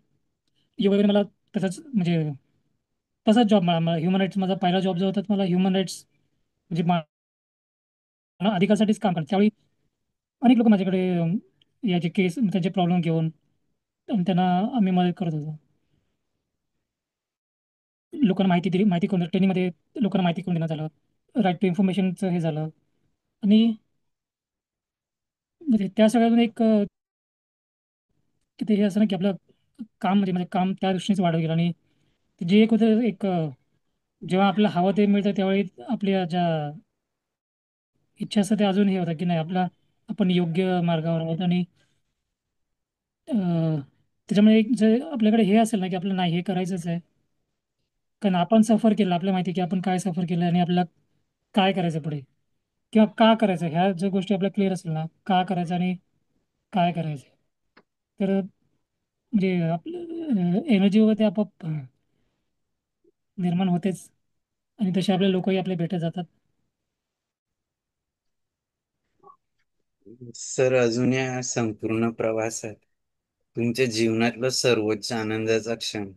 योगाने मला तसंच म्हणजे तसाच जॉब मिळाला. ह्युमन राईट्स माझा पहिला जॉब जो होता तो मला ह्युमन राईट्स म्हणजे अधिकारासाठीच काम करतात. त्यावेळी अनेक लोक माझ्याकडे याचे केस त्यांचे प्रॉब्लेम घेऊन आणि त्यांना आम्ही मदत करत होतो. लोकांना माहिती दिली, माहिती करून ट्रेनिंगमध्ये लोकांना माहिती करून देण्यात आलं, राईट टू इन्फॉर्मेशनचं हे झालं. आणि म्हणजे त्या सगळ्यातून एक की ते हे असं ना की आपलं काम म्हणजे काम त्या दृष्टीनेच वाढत गेलं. आणि ते जे एक होतं एक जेव्हा आपल्याला हवं ते मिळतं त्यावेळी आपल्या ज्या इच्छा असतात ते अजून हे होतं की नाही आपला आपण योग्य मार्गावर आहोत. आणि त्याच्यामुळे एक जे आपल्याकडे हे असेल ना की आपल्याला नाही हे करायचंच आहे, कारण आपण सफर केलं, आपल्याला माहिती आहे की आपण काय सफर केलं आणि आपल्याला काय करायचं पुढे किंवा का करायचं, ह्या ज्या गोष्टी आपल्याला क्लिअर असेल ना, का करायचं आणि काय करायचं, तर म्हणजे आपलं एनर्जी वगैरे ते आपोआप निर्माण होतेच. आणि तसे आपले लोकही आपले भेटत जातात. सर, अजून या संपूर्ण प्रवासात तुमच्या जीवनातला सर्वोच्च आनंदाचा क्षण?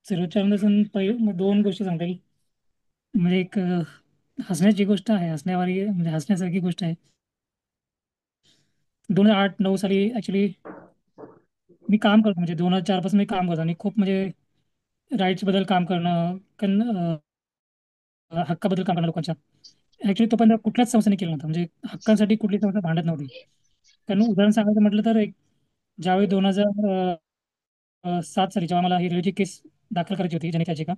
सर्वोच्च आनंद पहिले 2 गोष्टी सांगता येईल. म्हणजे एक हसण्याची गोष्ट आहे, हसण्यावारी म्हणजे हसण्यासारखी गोष्ट आहे. 2008-9 साली ॲक्च्युली मी काम करतो, म्हणजे 2004 पासून मी काम करतो आणि खूप म्हणजे राईट्स बद्दल काम करणं, कारण हक्काबद्दल काम करणं लोकांच्या. ॲक्च्युली तोपर्यंत कुठल्याच संस्थेने केलं नव्हतं, म्हणजे हक्कांसाठी कुठली संस्था भांडत नव्हती. कारण उदाहरण सांगायचं म्हटलं तर एक ज्यावेळी 2007 साली जेव्हा मला ही रेल्वेची केस दाखल करायची होती जनित याचिका,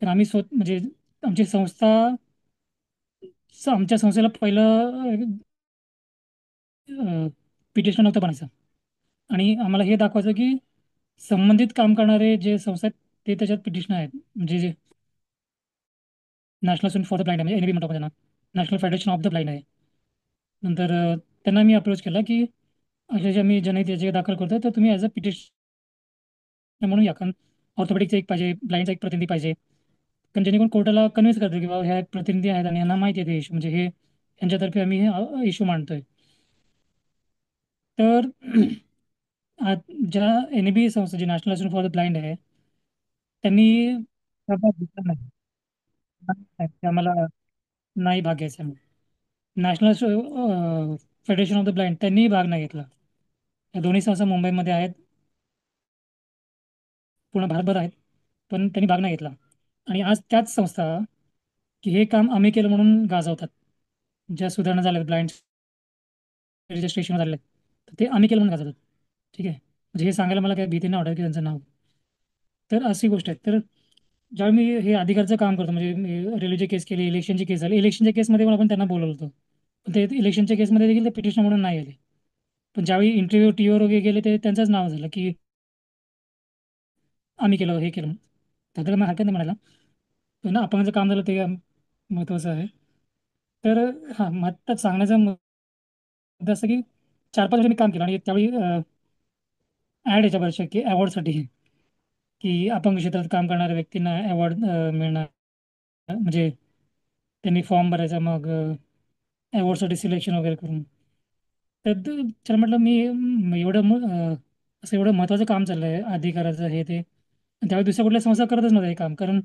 तर आम्ही म्हणजे आमची संस्था आमच्या संस्थेला पहिलं पिटिशन नव्हतं बनायचं. आणि आम्हाला हे दाखवायचं की संबंधित काम करणारे जे संस्था आहेत ते त्याच्यात पिटिशन आहेत, म्हणजे जे नॅशनल फॉर द ब्लाइंड आहे, म्हणजे एनबी म्हणतो आपण त्यांना, national federation of the Blind आहे. नंतर त्यांना मी अप्रोच केला की अशा ज्या मी जनहित याचिका दाखल करतोय तर तुम्ही ॲज अ पिटिशन म्हणून या, कारण ऑर्थोपेडिकचा एक पाहिजे, ब्लाइंडचा एक प्रतिनिधी पाहिजे, कारण जेणेकरून कोर्टाला कन्व्हिन्स करतो की बाबा ह्या एक प्रतिनिधी आहेत आणि यांना माहिती आहे इश्यू, म्हणजे हे यांच्यातर्फे आम्ही हे इश्यू मांडतोय. तर ज्या एनबी संस्था जी National Association for the Blind आहे त्यांनी सहभाग घेतला नाही. ते आम्हाला नाही भाग घ्यायचा. National federation of the blind त्यांनी भाग नाही घेतला. या दोन्ही संस्था मुंबईमध्ये आहेत, पूर्ण भारतभर आहेत, पण त्यांनी भाग नाही घेतला. आणि आज त्याच संस्था की हे काम आम्ही केलं म्हणून गाजवतात. ज्या सुधारणा झाल्या ब्लाइंड रजिस्ट्रेशन झाले तर ते आम्ही केलं म्हणून गाजवतात. ठीक आहे, म्हणजे हे सांगायला मला काही भीती नाही वाटत की त्यांचं नाव. तर अशी गोष्ट आहे. तर ज्यावेळी मी हे अधिकारचं काम करतो, म्हणजे रेल्वेची केस केली, इलेक्शनची केस झाली, इलेक्शनच्या केसमध्ये पण आपण त्यांना बोलवलं होतं, पण ते इलेक्शनच्या केसमध्ये देखील ते पिटिशन म्हणून नाही आले. पण ज्यावेळी इंटरव्ह्यू टीओवर वगैरे गेले ते त्यांचंच नाव झालं की आम्ही केलं हे केलं. तर मला हरकत नाही म्हणायला, पण अपंगाचं काम झालं ते महत्त्वाचं आहे. तर हां, मग सांगण्याचा मुद्दा असं की 4-5 वर्ष मी काम केलं आणि त्यावेळी ॲड याच्या बऱ्याचशा की अवॉर्डसाठी की अपंग क्षेत्रात काम करणाऱ्या व्यक्तींना अवॉर्ड मिळणार, म्हणजे त्यांनी फॉर्म भरायचा, मग अवॉर्डसाठी सिलेक्शन वगैरे करून. तर चला म्हटलं मी असं एवढं महत्त्वाचं काम चाललं आहे अधिकाराचं हे ते, त्यावेळी दुसऱ्या कुठल्या संस्था करतच नव्हत्या हे काम, कारण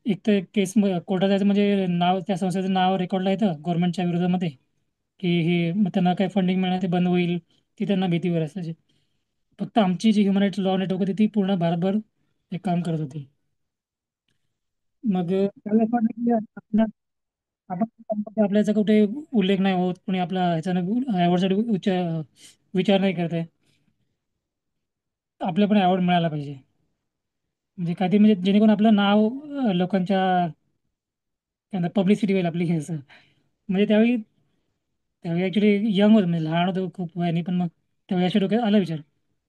एक तर केस कोर्टात जायचं म्हणजे नाव, त्या संस्थेचं नाव रेकॉर्डला येतं गव्हर्नमेंटच्या विरोधामध्ये, की हे मग त्यांना काय फंडिंग मिळणार, ते बंद होईल, ती त्यांना भीतीवर असायची. फक्त आमची जी ह्युमन राईट्स लॉ नेटवर्क होती ती पूर्ण भारतभर हे काम करत होती. मग त्यावेळेस असं वाटलं की आपण आपल्याचा कुठे उल्लेख नाही होत, कोणी आपला ह्याच्यानं अवॉर्डसाठी विचार नाही करत आहे. आपल्याला पण अवॉर्ड मिळाला पाहिजे, म्हणजे काहीतरी, म्हणजे जेणेकरून आपलं नाव लोकांच्या पब्लिसिटी होईल आपली हे असं. म्हणजे त्यावेळी त्यावेळी ॲक्च्युली यंग होतं, म्हणजे लहान होतो खूप वयाने, पण मग त्यावेळी अशा डोक्यात आला विचार.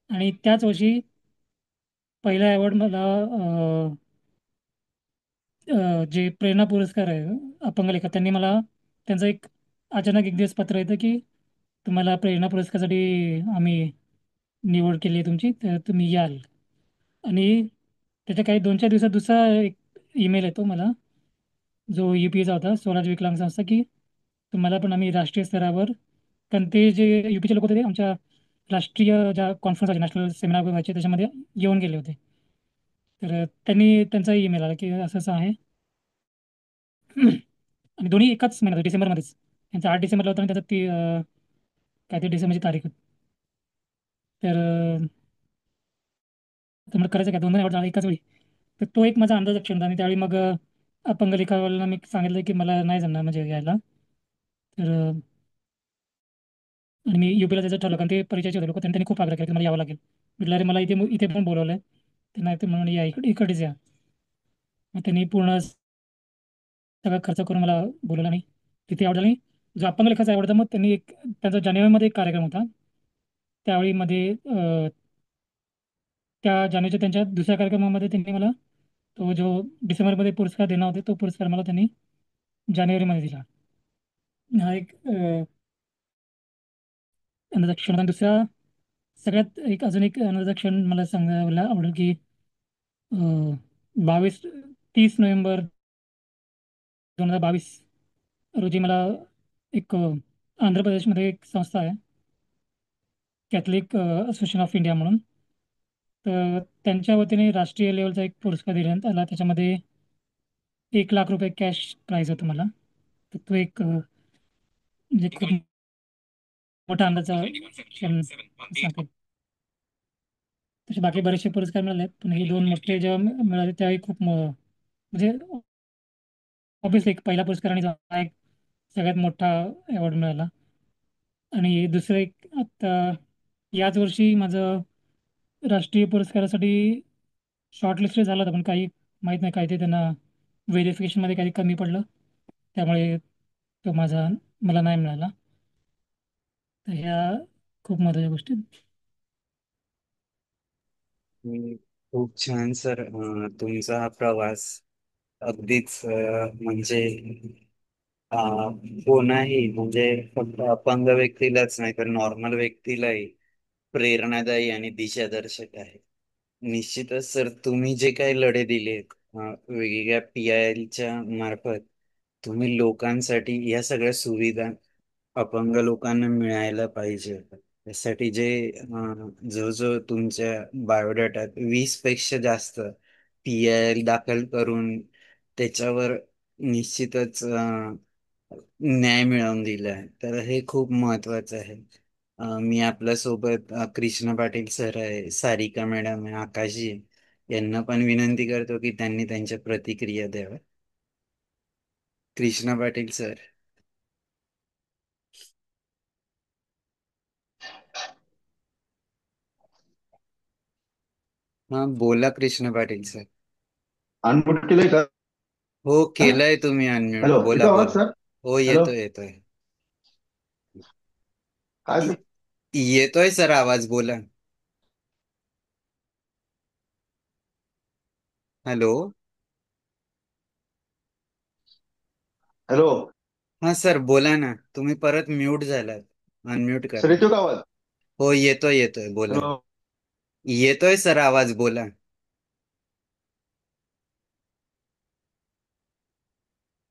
आणि त्याच वर्षी पहिला अवॉर्ड मला जे प्रेरणा पुरस्कार आहे अपंग लेखक, त्यांनी मला, त्यांचं एक अचानक एक दिवस पत्र येतं की तुम्हाला प्रेरणा पुरस्कारासाठी आम्ही निवड केली आहे तुमची, तर तुम्ही याल. आणि त्याच्या काही 2-4 दिवसात दुसरा एक ईमेल येतो मला, जो UPचा होता, स्वराज विकलांग संस्था, की तुम्हाला पण आम्ही राष्ट्रीय स्तरावर, कारण ते जे UPचे लोक होते ते आमच्या राष्ट्रीय ज्या कॉन्फरन्स व्हायचे, नॅशनल सेमिनार व्हायचे, त्याच्यामध्ये येऊन गेले होते. तर त्यांनी त्यांचा ईमेल आला की असं असं आहे. आणि दोन्ही एकाच महिन्यात, डिसेंबरमध्येच. त्यांचा 8 डिसेंबरला होता आणि त्याचा ती काय ते डिसेंबरची तारीख होती. तर तर मला करायचं काय, 2 आवड झाला एकाच वेळी. तर तो एक माझा अंदाज क्षण होता. आणि त्यावेळी मग अपंग लेखावाल्यांना मी सांगितलं की मला नाही जमणार म्हणजे यायला. तर आणि मी UPला त्याचं ठरलं, कारण ते परिचयाचे होते लोक, त्यांनी खूप आग्रह केला की मला यावं लागेल. म्हटलं अरे मला इथे इथे पण बोलवलं आहे. तर नाही, ते म्हणून या इकडेच या. मग त्यांनी पूर्ण सगळा खर्च करून मला बोलवलं. आणि तिथे आवडलं. आणि जो अपंग लेखाचा आवडता, मग त्यांनी एक, त्यांचा जानेवारीमध्ये एक कार्यक्रम होता. त्यावेळी मध्ये त्या जानेवारीच्या त्यांच्या दुसऱ्या कार्यक्रमामध्ये त्यांनी मला तो जो डिसेंबरमध्ये पुरस्कार देणार होते, तो पुरस्कार मला त्यांनी जानेवारीमध्ये दिला. हा एक आनंदाचा क्षण होता. आणि दुसरा सगळ्यात एक अजून एक आनंदाचा क्षण मला सांगायला आवडेल की 30 नोव्हेंबर 2022 रोजी मला एक आंध्र प्रदेशमध्ये एक संस्था आहे, कॅथलिक असोसिएशन ऑफ इंडिया म्हणून. तर त्यांच्या वतीने राष्ट्रीय लेवलचा एक पुरस्कार देण्यात आला. त्याच्यामध्ये 1 लाख रुपये कॅश प्राईज होतं मला. तर तो एक म्हणजे खूप मोठा आनंदाचा क्षण सांगते. तसे बाकी बरेचसे पुरस्कार मिळाले आहेत, पण हे दोन मोठे जेव्हा मिळाले त्यावेळी खूप म्हणजे ऑब्विसली एक पहिला पुरस्कार आणि हा एक सगळ्यात मोठा अवॉर्ड मिळाला. आणि दुसरं एक आता याच वर्षी माझं राष्ट्रीय पुरस्कारासाठी शॉर्टलिस्टेड झालं होतं, पण काही माहीत नाही, काय ते त्यांना व्हेरिफिकेशनमध्ये काही कमी पडलं, त्यामुळे तो मला नाही मिळाला. तर ह्या खूप महत्त्वाच्या गोष्टी आहेत. खूप छान सर. तुमचा हा प्रवास अगदीच म्हणजे कोणाही म्हणजे फक्त अपंग व्यक्तीलाच नाही तर नॉर्मल व्यक्तीलाही प्रेरणादायी आणि दिशादर्शक आहे. निश्चितच सर, तुम्ही जे काही लढे दिलेत वेगवेगळ्या PILच्या मार्फत, तुम्ही लोकांसाठी या सगळ्या सुविधा अपंग लोकांना मिळायला पाहिजे. त्यासाठी जो जो तुमच्या बायोडाटात 20 पेक्षा जास्त PIL दाखल करून त्याच्यावर निश्चितच न्याय मिळवून दिला आहे, तर हे खूप महत्वाचं आहे. मी आपल्यासोबत कृष्ण पाटील सर आहे, सारिका मॅडम आहे, आकाशजी आहे, यांना पण विनंती करतो की त्यांनी त्यांच्या प्रतिक्रिया द्याव्या. कृष्ण पाटील सर. हा बोला कृष्ण पाटील सर. अनम्यूट केलंय का? हो केलंय तुम्ही अनम्यूट, हॅलो, बोला येतो आवाज बोला. सर? हो हॅलो, येतोय येतोय. काय य- येतोय सर आवाज, बोला. हॅलो. हॅलो हा सर बोला ना, तुम्ही परत म्यूट झालात, अनम्यूट सर, करा. येतो का आवाज? हो येतोय येतोय, बोला. हॅलो. येतोय सर आवाज, बोला.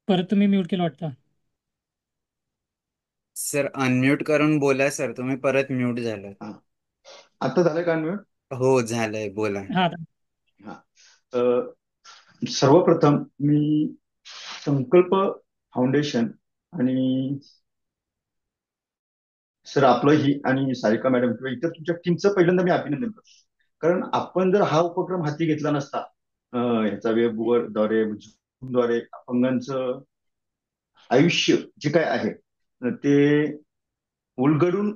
परत तुम्ही म्यूट केलं वाटतं. सर अनम्यूट करून बोला सर, तुम्ही परत म्यूट झालात. हा, आता झालं का अनम्यूट? हो झालंय, बोला. हा. हा. सर्वप्रथम मी संकल्प फाउंडेशन आणि सर आपलं ही आणि सारिका मॅडम किंवा इतर तुमच्या टीमचं पहिल्यांदा मी अभिनंदन करतो. कारण आपण जर हा उपक्रम हाती घेतला नसता, ह्याचा वेबवर द्वारे अपंगांचं आयुष्य जे काय आहे ते उलगडून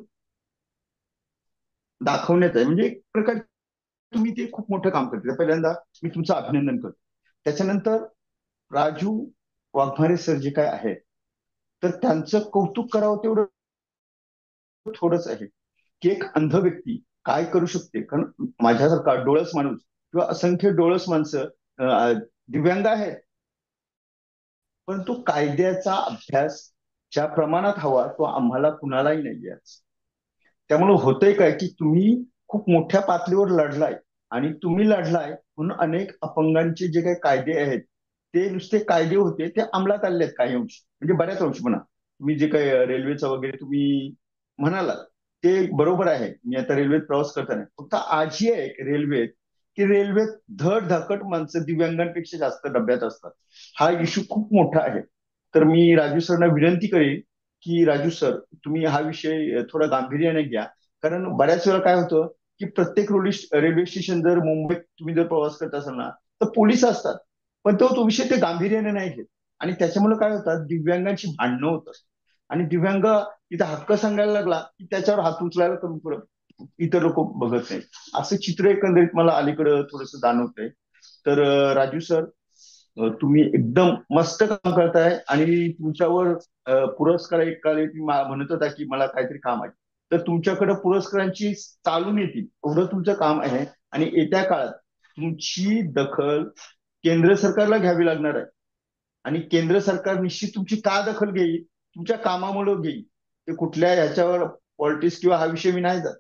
दाखवण्यात आहे, म्हणजे एक प्रकार तुम्ही ते खूप मोठं काम करते. पहिल्यांदा मी तुमचं अभिनंदन करतो. त्याच्यानंतर राजू वाघमारे सर जे काय आहेत, तर त्यांचं कौतुक करावं तेवढं थोडंच आहे, की एक अंध व्यक्ती काय करू शकते. कारण माझ्यासारखा डोळस माणूस किंवा असंख्य डोळस माणसं दिव्यांग आहेत, परंतु कायद्याचा अभ्यास ज्या प्रमाणात हवा तो आम्हाला कुणालाही नाही आहे. त्यामुळे होतंय काय, की तुम्ही खूप मोठ्या पातळीवर लढलाय आणि तुम्ही लढलाय म्हणून अनेक अपंगांचे जे काही कायदे आहेत ते नुसते कायदे होते, ते अंमलात आले आहेत काही अंश, म्हणजे बऱ्याच अंश म्हणा. तुम्ही जे काही रेल्वेचं वगैरे तुम्ही म्हणालात ते बरोबर आहे. मी आता रेल्वेत प्रवास करताना फक्त आजही आहे रेल्वेत, की रेल्वेत धड धाकट माणसं दिव्यांगांपेक्षा जास्त डब्यात असतात. हा इश्यू खूप मोठा आहे. तर मी राजू सरना विनंती करेन की राजू सर तुम्ही हा विषय थोडा गांभीर्याने घ्या. कारण बऱ्याच वेळा काय होतं, की प्रत्येक रेल्वे स्टेशन जर मुंबईत तुम्ही जर प्रवास करत असाल ना, तर पोलीस असतात, पण तो विषय ते गांभीर्याने नाही घेत. आणि त्याच्यामुळे काय होतात, दिव्यांगांची भांडणं होतात आणि दिव्यांग तिथे हक्क सांगायला लागला की त्याच्यावर हात उचलायला कमी पडत इतर लोक बघत नाही. असं चित्र एकंदरीत मला अलीकडं थोडस जाणवतंय. तर राजू सर, तुम्ही एकदम मस्त काम करताय आणि तुमच्यावर पुरस्कार एक काळी तुम्ही म्हणत होता की मला काहीतरी काम आहे, तर तुमच्याकडे पुरस्कारांची चालून येतील एवढं तुमचं काम आहे. आणि येत्या काळात तुमची दखल केंद्र सरकारला घ्यावी लागणार आहे. आणि केंद्र सरकार निश्चित तुमची का दखल घेईल, तुमच्या कामामुळे घेईल. ते कुठल्या ह्याच्यावर पॉलिटिक्स किंवा हा विषय मी नाही जात,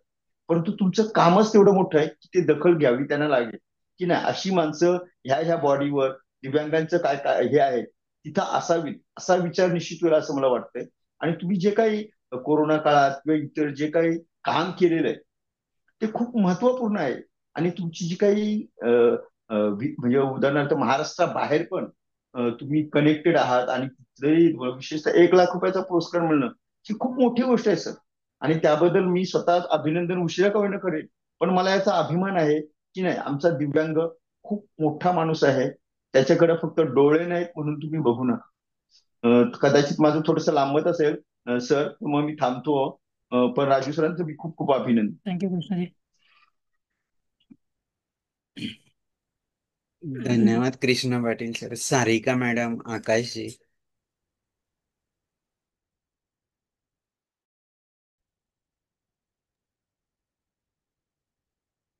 परंतु तुमचं कामच तेवढं मोठं आहे की ते दखल घ्यावी त्यांना लागेल, की नाही अशी माणसं ह्या ह्या बॉडीवर दिव्यांगांचं काय काय हे आहे तिथं असावी, असा विचार निश्चित होईल असं मला वाटतंय. आणि तुम्ही जे काही कोरोना काळात किंवा इतर जे काही काम केलेलं आहे ते खूप महत्वपूर्ण आहे. आणि तुमची जी काही म्हणजे उदाहरणार्थ महाराष्ट्राबाहेर पण तुम्ही कनेक्टेड आहात आणि तिथेही विशेषतः 1 लाख रुपयाचा पुरस्कार मिळणं ही खूप मोठी गोष्ट आहे सर. आणि त्याबद्दल मी स्वतः अभिनंदन उशिरा का होईना करेन, पण मला याचा अभिमान आहे की नाही आमचा दिव्यांग खूप मोठा माणूस आहे. त्याच्याकडे फक्त डोळे नाहीत म्हणून तुम्ही बघू नका. कदाचित माझं थोडंसं लांबत असेल सर, मग मी थांबतो. पण राजू सरांचं मी खूप खूप अभिनंदन. थँक्यू कृष्णाजी. धन्यवाद कृष्णा पाटील सर, सारिका मॅडम, आकाशजी.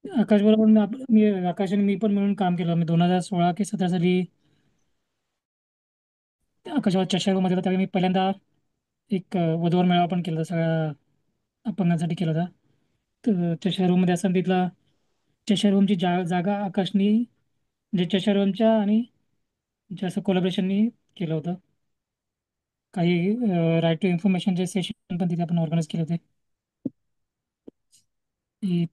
आकाश बरोबर मी आकाश आणि मी पण मिळून काम केलं. मी 2016 की 17 साली आकाशवाद चषकमध्ये होता, त्यावेळी मी पहिल्यांदा एक वधूवर मेळावा पण केला होता, सगळ्या अपंगांसाठी केला होता. तर चषक रूममध्ये असताना तिथला चषक रूमची जागा आकाशनी म्हणजे चषक रूमच्या आणि जास्त कोलॅबरेशननी केलं होतं. काही राईट टू इन्फॉर्मेशनचे सेशन पण तिथे आपण ऑर्गनाईज केले होते. की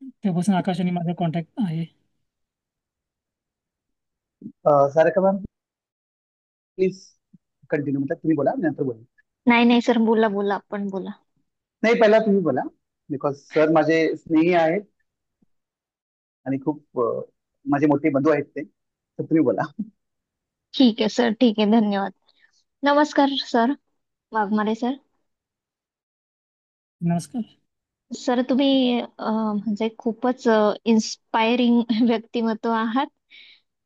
तेव्हापासून आकाश आणि माझा कॉन्टॅक्ट आहे. सारिका मॅम प्लीज कंटिन्यू, मतलब तुम्ही बोला मी नंतर बोला. नाही नाही सर, बोला बोला, आपण बोला. नाही पहिला तुम्ही बोला, बिकॉज सर माझे स्नेही आहेत आणि खूप माझे मोठे बंधू आहेत ते, तर तुम्ही बोला. ठीक आहे सर, ठीक आहे, धन्यवाद. नमस्कार सर, वाघमारे सर. नमस्कार. सर तुम्ही म्हणजे खूपच इन्स्पायरिंग व्यक्तिमत्व आहात.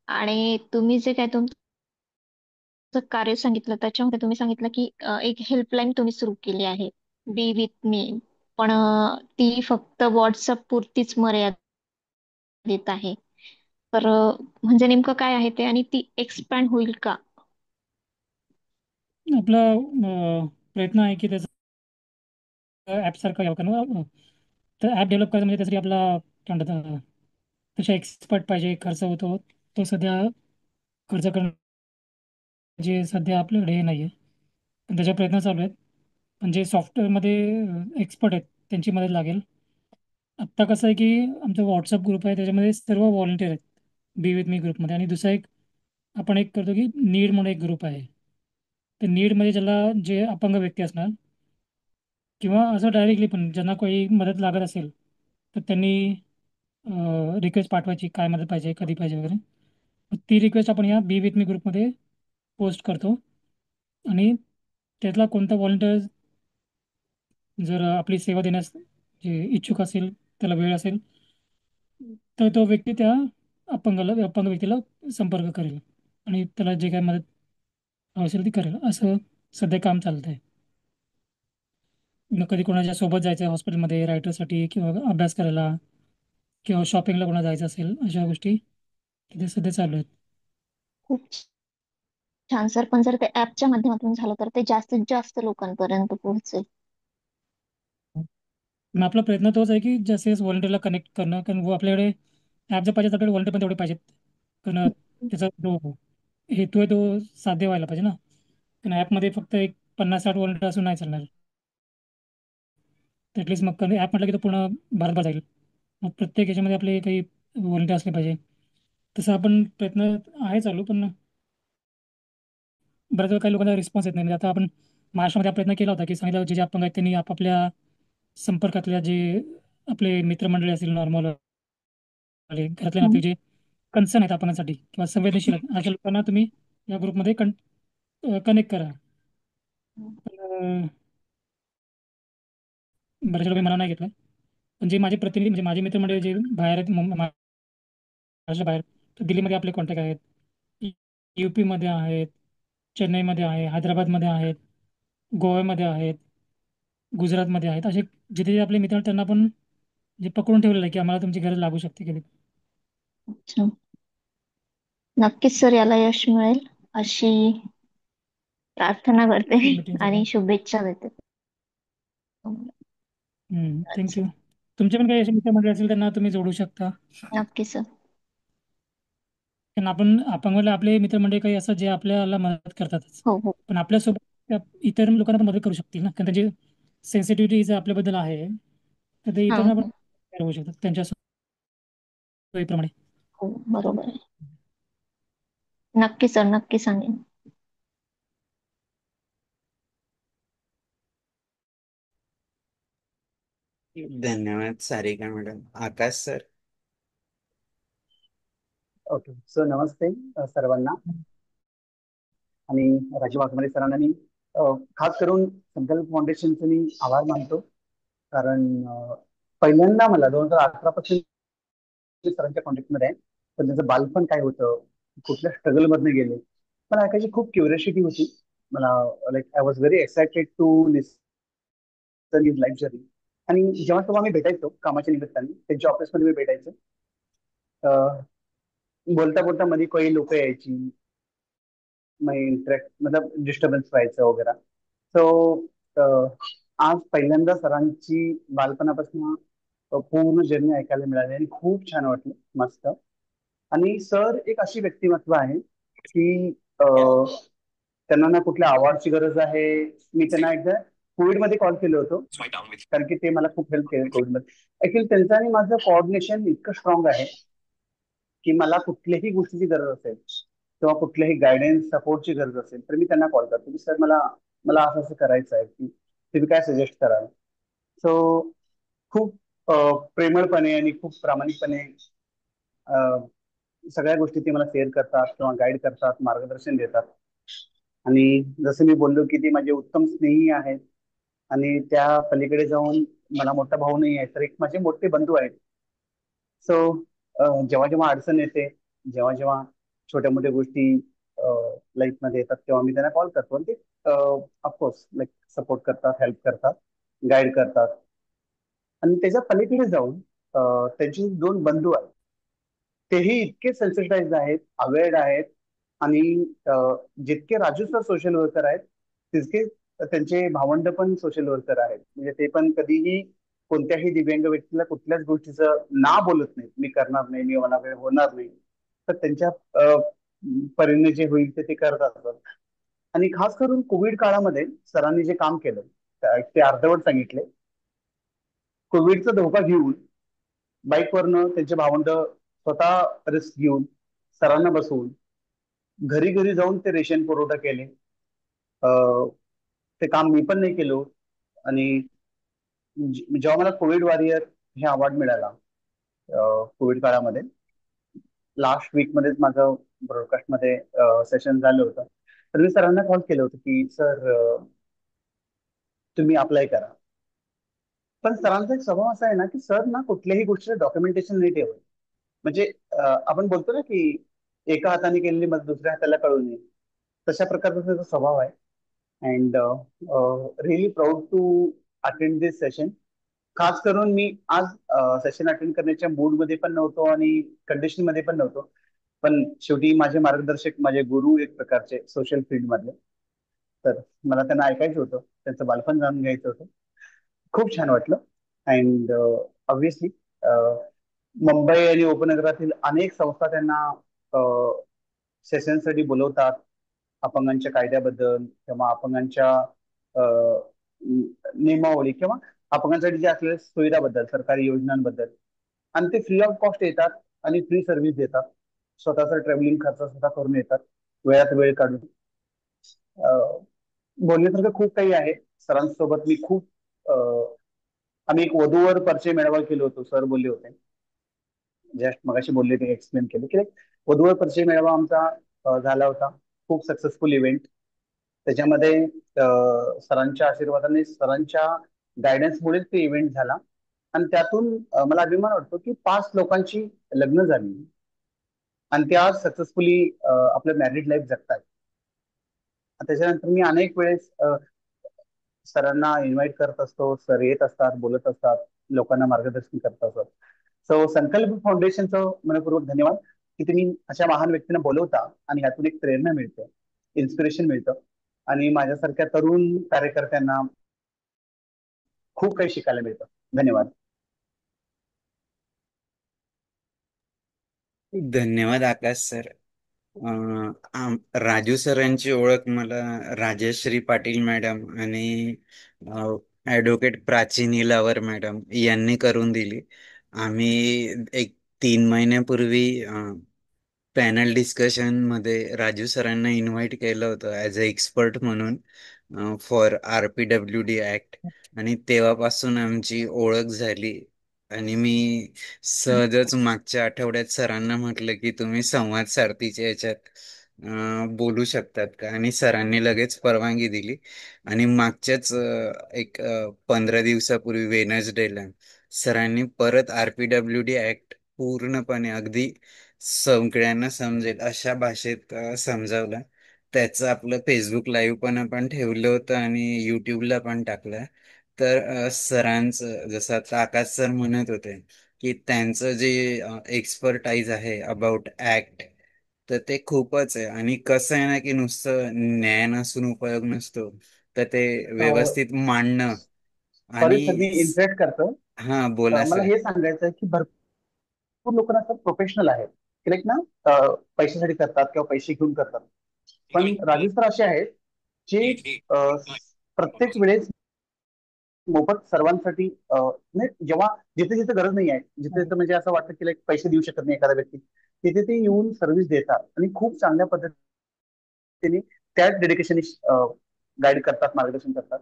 आणि तुम्ही जे काय तुमचं कार्य सांगितलं त्याच्यामध्ये तुम्ही सांगितलं की एक हेल्पलाईन तुम्ही सुरू केली आहे, बी विथ मी. पण ती फक्त व्हॉट्सअप पुरतीच मर्यादित आहे. तर म्हणजे नेमकं काय आहे ते, आणि ती एक्सपॅन्ड होईल का? आपला प्रयत्न आहे की त्याचं ॲप सारखं यावं. कारण तर ॲप डेव्हलप करायचं म्हणजे त्यासाठी आपला काय म्हणतात तशा एक्सपर्ट पाहिजे, खर्च होतो. तो सध्या खर्च करणं जे सध्या आपल्याकडे हे नाही आहे, पण त्याच्या प्रयत्न चालू आहेत. पण जे सॉफ्टवेअरमध्ये एक्सपर्ट आहेत त्यांची मदत लागेल. आत्ता कसं आहे की आमचा व्हॉट्सअप ग्रुप आहे, त्याच्यामध्ये सर्व व्हॉलंटियर आहेत. बी विथ मी ग्रुपमध्ये. आणि दुसरा एक आपण एक करतो की नीड म्हणून एक ग्रुप आहे. तर नीडमध्ये ज्याला जे अपंग व्यक्ती असणार किंवा असं डायरेक्टली पण ज्यांना काही मदत लागत असेल तर त्यांनी रिक्वेस्ट पाठवायची, काय मदत पाहिजे, कधी पाहिजे वगैरे. मग ती रिक्वेस्ट आपण या बी विथ मी ग्रुपमध्ये पोस्ट करतो. आणि त्यातला कोणता व्हॉलंटियर जर आपली सेवा देण्यास जे इच्छुक असेल, त्याला वेळ असेल, तर तो व्यक्ती त्या अपंग व्यक्तीला संपर्क करेल आणि त्याला जे काय मदत हवी असेल ती करेल. असं सध्या काम चालतंय. मग कधी कोणाच्या सोबत जायचं आहे हॉस्पिटलमध्ये रायटरसाठी किंवा अभ्यास करायला किंवा शॉपिंगला कोणा जायचं असेल, अशा गोष्टी तिथे सध्या चालू आहेत. खूप छान सर. पण जर ते ऍपच्या माध्यमातून झालं तर ते जास्तीत जास्त लोकांपर्यंत पोहोचेल. मग आपला प्रयत्न तोच आहे की जास्तीत जास्त व्हॉलंटियरला कनेक्ट करणं, कारण आपल्याकडे ॲप जर पाहिजे तर आपल्याकडे व्हॉलंटियर पण तेवढे पाहिजेत. कारण त्याचा जो हेतू आहे तो साध्य व्हायला पाहिजे ना. कारण ॲपमध्ये फक्त एक 50-60 व्हॉलंटियर असून नाही चालणार. ॲटलीस्ट मग ॲप म्हटलं की तो पूर्ण भारतभर जाईल. मग प्रत्येक याच्यामध्ये आपले काही व्हॉलंटियर असले पाहिजे. तसं आपण प्रयत्न आहे चालू, पण बऱ्याच वेळा काही लोकांना रिस्पॉन्स येत नाही. म्हणजे आता आपण महाराष्ट्रामध्ये हा प्रयत्न केला होता की सांगितलं जे जे अपंग आहेत त्यांनी आपापल्या संपर्कातल्या जे आपले मित्रमंडळी असतील, नॉर्मल घरातले नाते जे कन्सर्न आहेत अपंगांसाठी किंवा संवेदनशील आहेत, अशा लोकांना तुम्ही या ग्रुपमध्ये कनेक्ट करा. पण बऱ्याच लोकांनी मला नाही घेतलं. पण जे माझे प्रतिनिधी म्हणजे माझे मित्रमंडळी जे बाहेर आहेत, महाराष्ट्र बाहेर, तर दिल्लीमध्ये आपले कॉन्टॅक्ट आहेत, UP मध्ये आहेत, चेन्नईमध्ये आहे, हैदराबादमध्ये आहेत, गोव्यामध्ये आहेत, गुजरातमध्ये आहेत. असे जिथे जे आपले मित्र आहेत, त्यांना पण जे पकडून ठेवलेलं आहे की आम्हाला तुमची गरज लागू शकते कधी. अच्छा. नक्कीच सर याला यश मिळेल अशी प्रार्थना करते मीटिंगचं आणि काय. शुभेच्छा देते. थँक्यू. अच्छा. तुमचे पण काही असे मित्रमंडळी असेल त्यांना तुम्ही जोडू शकता. नक्की सर. कारण आपण अपंगला आपले मित्रमंडळी काही असं जे आपल्याला मदत करतातच, हो हो. पण आपल्यासोबत इतर लोकांना पण मदत करू शकतील ना. कारण त्यांची सेन्सिटिव्हिटी जर आपल्याबद्दल आहे तर ते हा इतरांना पण हा. तयार होऊ शकतात त्यांच्या सोयीप्रमाणे. हो बरोबर आहे. नक्की सर, नक्की सांगेन. धन्यवाद सारिका मॅडम. आकाश सर. ओके. सो नमस्ते सर्वांना. आणि राजीव वाघमारे सरांना मी खास करून संकल्प फाउंडेशनचे मी आभार मानतो. कारण पहिल्यांदा मला 2018 पासून सरांच्या कॉन्टॅक्टमध्ये आहे. पण त्याचं बालपण काय होतं, कुठल्या स्ट्रगल मधनं गेले, मला ऐकायची खूप क्युरियोसिटी होती. मला like I was very excited to listen his life journey. आणि जेव्हा तेव्हा मी भेटायचो कामाच्या निमित्ताने, त्यांच्या ऑफिसमध्ये मी भेटायचो. बोलता बोलता मध्ये काही लोक यायची, मग इंटरेक्ट मतलब डिस्टर्बन्स व्हायचं वगैरे. सो आज पहिल्यांदा सरांची बालपणापासून पूर्ण जर्नी ऐकायला मिळाली आणि खूप छान वाटलं. मस्त. आणि सर एक अशी व्यक्तिमत्व आहे की त्यांना ना कुठल्या अवॉर्डची गरज आहे. मी त्यांना एकदा कोविडमध्ये कॉल केलं होतं, कारण की ते मला खूप हेल्प केलं कोविडमध्ये. ऍक्च्युली त्यांचं आणि माझं कोऑर्डिनेशन इतकं स्ट्रॉंग आहे की मला कुठल्याही गोष्टीची गरज असेल किंवा कुठल्याही गायडन्स सपोर्टची गरज असेल तर मी त्यांना कॉल करतो की सर मला मला असं असं करायचं आहे, की तुम्ही काय सजेस्ट कराल. सो खूप प्रेमळपणे आणि खूप प्रामाणिकपणे सगळ्या गोष्टी ते मला शेअर करतात किंवा गाईड करतात, मार्गदर्शन देतात. आणि जसं मी बोललो की ते माझे उत्तम स्नेही आहेत. आणि त्या पलीकडे जाऊन मला मोठा भाऊ नाही आहे तर एक माझे मोठे बंधू आहेत. सो जेव्हा जेव्हा अडचण येते, जेव्हा जेव्हा छोट्या मोठ्या गोष्टी लाईफ मध्ये येतात, तेव्हा मी त्यांना कॉल करतो आणि ते ऑफकोर्स लाईक सपोर्ट करतात, हेल्प करतात, गाईड करतात. आणि त्याच्या पलीकडे जाऊन त्यांचे 2 बंधू आहेत, तेही इतके सेन्सिटाईज आहेत, अवेअर्ड आहेत. आणि जितके राजू सर सोशल वर्कर आहेत तितके त्यांचे भावंड पण सोशल वर्कर आहेत. म्हणजे ते पण कधीही कोणत्याही दिव्यांग व्यक्तीला कुठल्याच गोष्टीचं ना बोलत नाही, मी करणार नाही, मी मला वेळ होणार नाही. तर त्यांच्या परीने जे होईल ते करत असतात. आणि खास करून कोविड काळामध्ये सरांनी जे काम केलं ते अर्धवट सांगितले. कोविडचा धोका घेऊन बाईकवरनं त्यांचे भावंड स्वतः रिस्क घेऊन सरांना बसवून घरी घरी जाऊन ते रेशन पुरवठा केले. ते काम मी पण नाही केलो. आणि जेव्हा मला कोविड वॉरियर हे अवॉर्ड मिळाला कोविड काळामध्ये, लास्ट वीक मध्येच माझं ब्रॉडकास्ट मध्ये सेशन झालं होतं. तर मी सरांना कॉल केलं होतं की सर, तुम्ही अप्लाय करा. पण सरांचा एक स्वभाव असा आहे ना की सर ना कुठल्याही गोष्टीचं डॉक्युमेंटेशन नाही ठेवत. म्हणजे आपण बोलतो ना की एका हाताने केलेली मग दुसऱ्या हाताला कळू नये, तशा प्रकारचा त्याचा स्वभाव आहे. And really proud to attend this session. खास करून मी आज सेशन अटेंड करण्याच्या मूड मध्ये पण नव्हतो आणि कंडिशन मध्ये पण नव्हतो. पण शेवटी माझे मार्गदर्शक, माझे गुरु एक प्रकारचे सोशल फील्ड मधले, तर मला त्यांना ऐकायचं होतं, त्यांचं बालपण जाणून घ्यायचं होतं. खूप छान वाटलं. अँड ऑब्विसली मुंबई आणि उपनगरातील अनेक संस्था त्यांना सेशनसाठी बोलवतात, अपंगांच्या कायद्याबद्दल किंवा अपंगांच्या अ, नियमावली किंवा अपंगांसाठी जे असलेल्या सुविधाबद्दल, सरकारी योजनांबद्दल. आणि ते फ्री ऑफ कॉस्ट येतात आणि फ्री सर्व्हिस देतात. स्वतःचा ट्रॅव्हलिंग खर्च स्वतः करून येतात, वेळात वेळ काढून. अ, बोलण्यासारखं खूप काही आहे. सरांसोबत मी खूप आम्ही एक वधूवर परिचय मेळावा केलो होतो. सर बोलले होते, जस्ट मगाशी बोलले, ते एक्सप्लेन केले की वधूवर परिचय मेळावा आमचा झाला होता. खूप सक्सेसफुल इव्हेंट. त्याच्यामध्ये सरांच्या आशीर्वादाने, सरांच्या गायडन्समुळेच ते इव्हेंट झाला. आणि त्यातून मला अभिमान वाटतो की 5 लोकांची लग्न झाली आणि ते आज सक्सेसफुली आपलं मॅरिड लाईफ जगतात. त्याच्यानंतर मी अनेक वेळेस सरांना इन्व्हाइट करत असतो. सर येत असतात, बोलत असतात, लोकांना मार्गदर्शन करत असतात. सो संकल्प फाउंडेशनचं मनपूर्वक धन्यवाद की तुम्ही अशा महान व्यक्तींना बोलवता आणि ह्यातून एक प्रेरणा मिळते, इन्स्पिरेशन मिळतं आणि माझ्यासारख्या तरुण कार्यकर्त्यांना खूप काही शिकायला मिळतं. धन्यवाद. धन्यवाद आकाश सर. राजू सरांची ओळख मला राजश्री पाटील मॅडम आणि ॲडव्होकेट प्राची निलावर मॅडम यांनी करून दिली. आम्ही एक 3 महिन्यापूर्वी पॅनल डिस्कशन मध्ये राजू सरांना इन्व्हाइट केलं होतं ॲज अ एक्सपर्ट म्हणून फॉर RPWD ऍक्ट. आणि तेव्हापासून आमची ओळख झाली. आणि मी सहजच मागच्या आठवड्यात सरांना म्हटलं की तुम्ही संवाद सारथीच्या याच्यात बोलू शकतात का, आणि सरांनी लगेच परवानगी दिली. आणि मागच्याच एक 15 दिवसापूर्वी वेनसडेला सरांनी परत RPWD ऍक्ट पूर्णपणे अगदी सगळ्यांना समजेल अशा भाषेत समजावलं. त्याचं आपलं फेसबुक लाईव्ह पण आपण ठेवलं होतं आणि युट्यूबला पण टाकलं. तर सरांचं जसं आता आकाश सर म्हणत होते की त्यांचं जे एक्सपर्टाईज आहे अबाउट ऍक्ट, तर ते खूपच आहे. आणि कसं आहे ना की नुसतं न्याय नसून उपयोग नसतो, तर ते व्यवस्थित मांडणं. सॉरी आणि सर, मी इंटरेक्ट करतो. हा, बोला मला सर. हे सांगायचं आहे की भरपूर लोक ना प्रोफेशनल आहेत, की ना पैशासाठी करतात किंवा पैसे घेऊन करतात. पण राजू सर असे आहेत जे प्रत्येक वेळेस मोफत सर्वांसाठी म्हणजे जेव्हा जिथे जिथे गरज नाही आहे, जिथे जिथे म्हणजे असं वाटतं की पैसे देऊ शकत नाही एखादा व्यक्ती, तिथे ते येऊन सर्व्हिस देतात आणि खूप चांगल्या पद्धतीने त्याच डेडिकेशनने गाईड करतात, मार्गदर्शन करतात.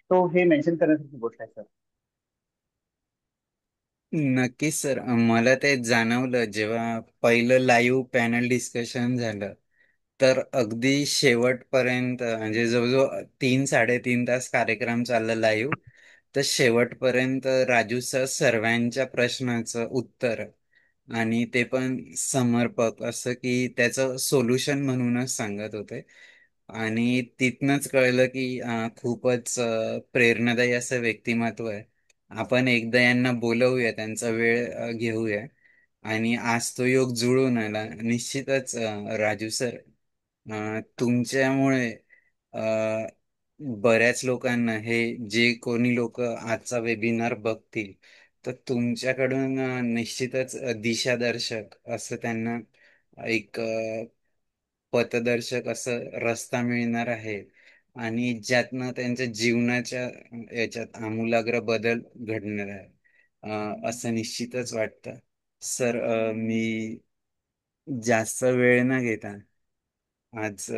तो हे मेन्शन करण्यासारखी गोष्ट आहे सर. नक्कीच सर. मला ते जाणवलं जेव्हा पहिलं लाईव्ह पॅनल डिस्कशन झालं. तर अगदी शेवटपर्यंत म्हणजे जवळजवळ 3-3.5 तास कार्यक्रम चालला लाईव्ह. तर शेवटपर्यंत राजू सर सर्वांच्या प्रश्नाचं उत्तर, आणि ते पण समर्पक असं की त्याचं सोल्युशन म्हणूनच सांगत होते. आणि तिथनच कळलं की खूपच प्रेरणादायी असं व्यक्तिमत्व आहे. आपण एकदा यांना बोलवूया, त्यांचा वेळ घेऊया. आणि आज तो योग जुळून आला. निश्चितच राजू सर, तुमच्यामुळे अ, बऱ्याच लोकांना, हे जे कोणी लोक आजचा वेबिनार बघतील, तर तुमच्याकडून निश्चितच दिशादर्शक असं त्यांना एक पथदर्शक असं रस्ता मिळणार आहे. आणि ज्यातनं त्यांच्या जीवनाच्या याच्यात आमूलाग्र बदल घडणार आहे असं निश्चितच वाटतं. सर, मी जास्त वेळ न घेता आज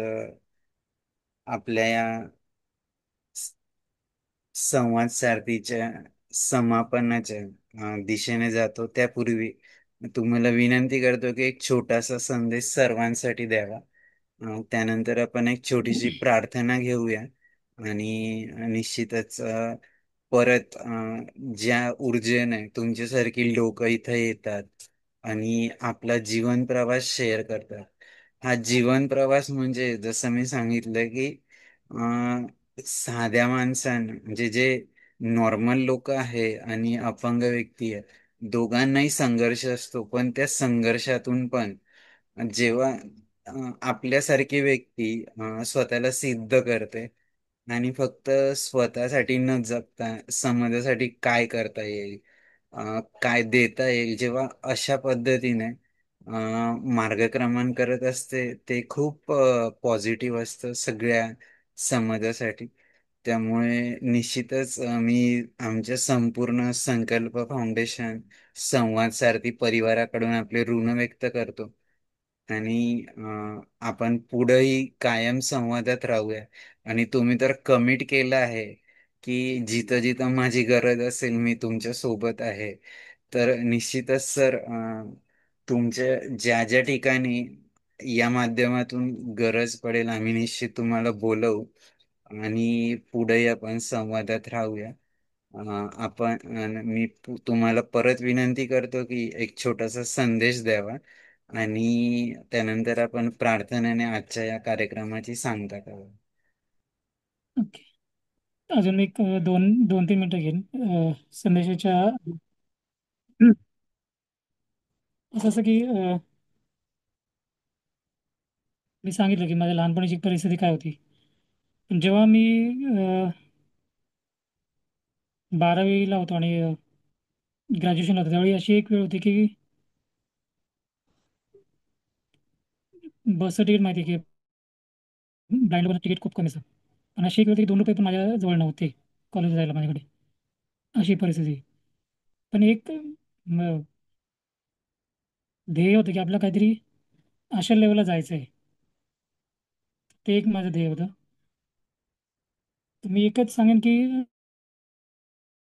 आपल्या या संवाद सारथीच्या समापनाच्या दिशेने जातो त्यापूर्वी तुम्हाला विनंती करतो की एक छोटासा संदेश सर्वांसाठी द्यावा. त्यानंतर आपण एक छोटीशी प्रार्थना घेऊया आणि निश्चितच परत ज्या ऊर्जेने तुमच्यासारखी लोक इथं येतात आणि आपला जीवन प्रवास शेअर करतात. हा जीवन प्रवास म्हणजे जसं मी सांगितलं की साध्या माणसांना म्हणजे जे नॉर्मल लोक आहे आणि अपंग व्यक्ती आहे दोघांनाही संघर्ष असतो, पण त्या संघर्षातून पण जेव्हा आपल्यासारखी व्यक्ती स्वतःला सिद्ध करते आणि फक्त स्वतःसाठी न जगता समाजासाठी काय करता येईल, काय देता येईल, जेव्हा अशा पद्धतीने मार्गक्रमण करत असते ते खूप पॉझिटिव्ह असतं सगळ्या समाजासाठी. त्यामुळे निश्चितच मी आमच्या संपूर्ण संकल्प फाउंडेशन संवाद सारथी परिवाराकडून आपले ऋण व्यक्त करतो आणि आपण पुढेही कायम संवादात राहूया. आणि तुम्ही तर कमिट केलं आहे की जिथं जिथं माझी गरज असेल मी तुमच्या सोबत आहे. तर निश्चितच सर तुमच्या ज्या ज्या ठिकाणी या माध्यमातून गरज पडेल आम्ही निश्चित तुम्हाला बोलवू आणि पुढेही आपण संवादात राहूया. मी तुम्हाला परत विनंती करतो की एक छोटासा संदेश द्यावा आणि त्यानंतर आपण प्रार्थनेने आजच्या या कार्यक्रमाची सांगता करावी. ओके. अजून एक 2-3 मिनिटं घेईन संदेशाच्या. असं की मी सांगितलं की माझ्या लहानपणीची परिस्थिती काय होती. पण जेव्हा मी 12वीला होतो आणि ग्रॅज्युएशन होतं त्यावेळी अशी एक वेळ होती की बसचं तिकीट माहिती आहे की ब्लाइंड बसचं तिकीट खूप कमी असतं. पण अशी एक वेळ होती की 2 रुपये पण माझ्या जवळ नव्हते कॉलेजला जायला माझ्याकडे. अशी परिस्थिती. पण एक ध्येय होतं की आपलं काहीतरी अशा लेवलला जायचं आहे. ते एक माझं ध्येय होतं. तर मी एकच सांगेन की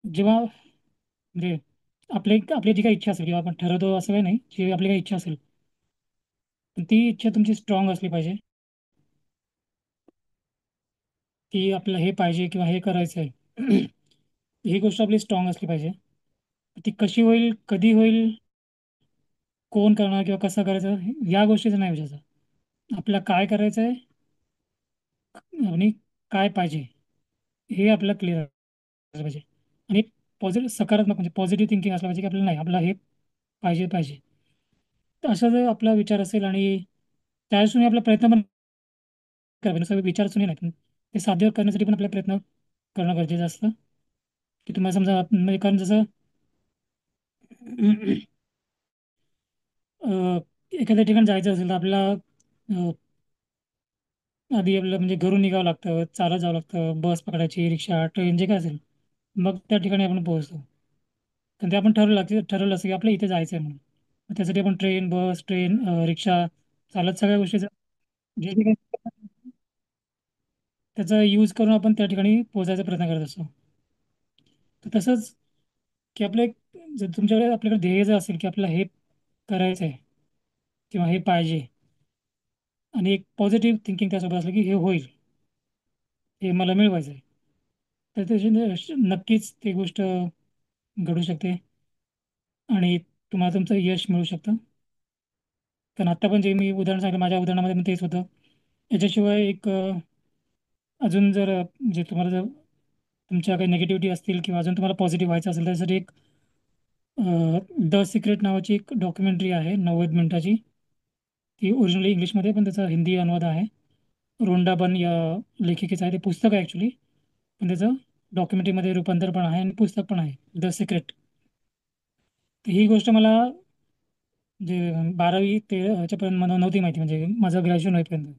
जेव्हा म्हणजे आपली जी काही इच्छा असेल किंवा आपण ठरवतो असं काही नाही, जी आपली काही इच्छा असेल पण ती इच्छा तुमची स्ट्रॉंग असली पाहिजे की आपल्याला हे पाहिजे किंवा हे करायचं आहे. ही गोष्ट आपली स्ट्रॉंग असली पाहिजे. ती कशी होईल, कधी होईल, कोण करणार किंवा कसं करायचं या गोष्टीचं नाही विचारायचं. आपल्याला काय करायचं आहे आणि काय पाहिजे हे आपल्याला क्लिअर असलं पाहिजे. आणि सकारात्मक म्हणजे पॉझिटिव्ह थिंकिंग असलं पाहिजे की आपल्याला नाही आपल्याला हे पाहिजे पाहिजे. तर असा जर आपला विचार असेल आणि त्यावेळेस तुम्ही आपला प्रयत्न पण करावे, नुसतं विचार सुनी नाही पण ते साध्य करण्यासाठी पण आपला प्रयत्न करणं गरजेचं असतं. की तुम्हाला समजा म्हणजे कारण जसं एखाद्या ठिकाणी जायचं असेल तर आपल्याला आधी आपलं म्हणजे घरून निघावं लागतं, चालत जावं लागतं, बस पकडायची, रिक्षा, ट्रेन जे काय असेल, मग त्या ठिकाणी आपण पोहोचतो. तर ते आपण ठरवलं असतं की आपल्या इथे जायचं आहे म्हणून. मग त्यासाठी आपण ट्रेन, रिक्षा, चालत सगळ्या गोष्टीचा जे जे काही त्याचा यूज करून आपण त्या ठिकाणी पोहोचायचा प्रयत्न करत असतो. तर तसंच की जर तुमच्याकडे आपल्याकडे ध्येय जर असेल की आपल्याला हे करायचं आहे किंवा हे पाहिजे आणि एक पॉझिटिव्ह थिंकिंग त्यासोबत असलं की हे होईल, हे मला मिळवायचं आहे, तर त्याची नक्कीच ती गोष्ट घडू शकते आणि तुम्हाला तुमचं यश मिळू शकतं. कारण आत्ता पण जे मी उदाहरण सांगितलं माझ्या उदाहरणामध्ये पण तेच होतं. याच्याशिवाय एक अजून जर म्हणजे तुम्हाला जर तुमच्या काही निगेटिव्हिटी असतील किंवा अजून तुम्हाला पॉझिटिव्ह व्हायचं असेल त्यासाठी एक द सिक्रेट नावाची एक डॉक्युमेंटरी आहे 90 मिनिटाची. ती ओरिजिनली इंग्लिशमध्ये पण त्याचा हिंदी अनुवाद आहे. रोंडा बन या लेखिकेचं आहे. ते पुस्तक आहे ॲक्च्युली पण त्याचं डॉक्युमेंटरीमध्ये रूपांतर पण आहे आणि पुस्तक पण आहे द सिक्रेट. तर ही गोष्ट मला म्हणजे 12वी ते ह्याच्यापर्यंत मला नव्हती माहिती म्हणजे माझं ग्रॅज्युएशन होईपर्यंत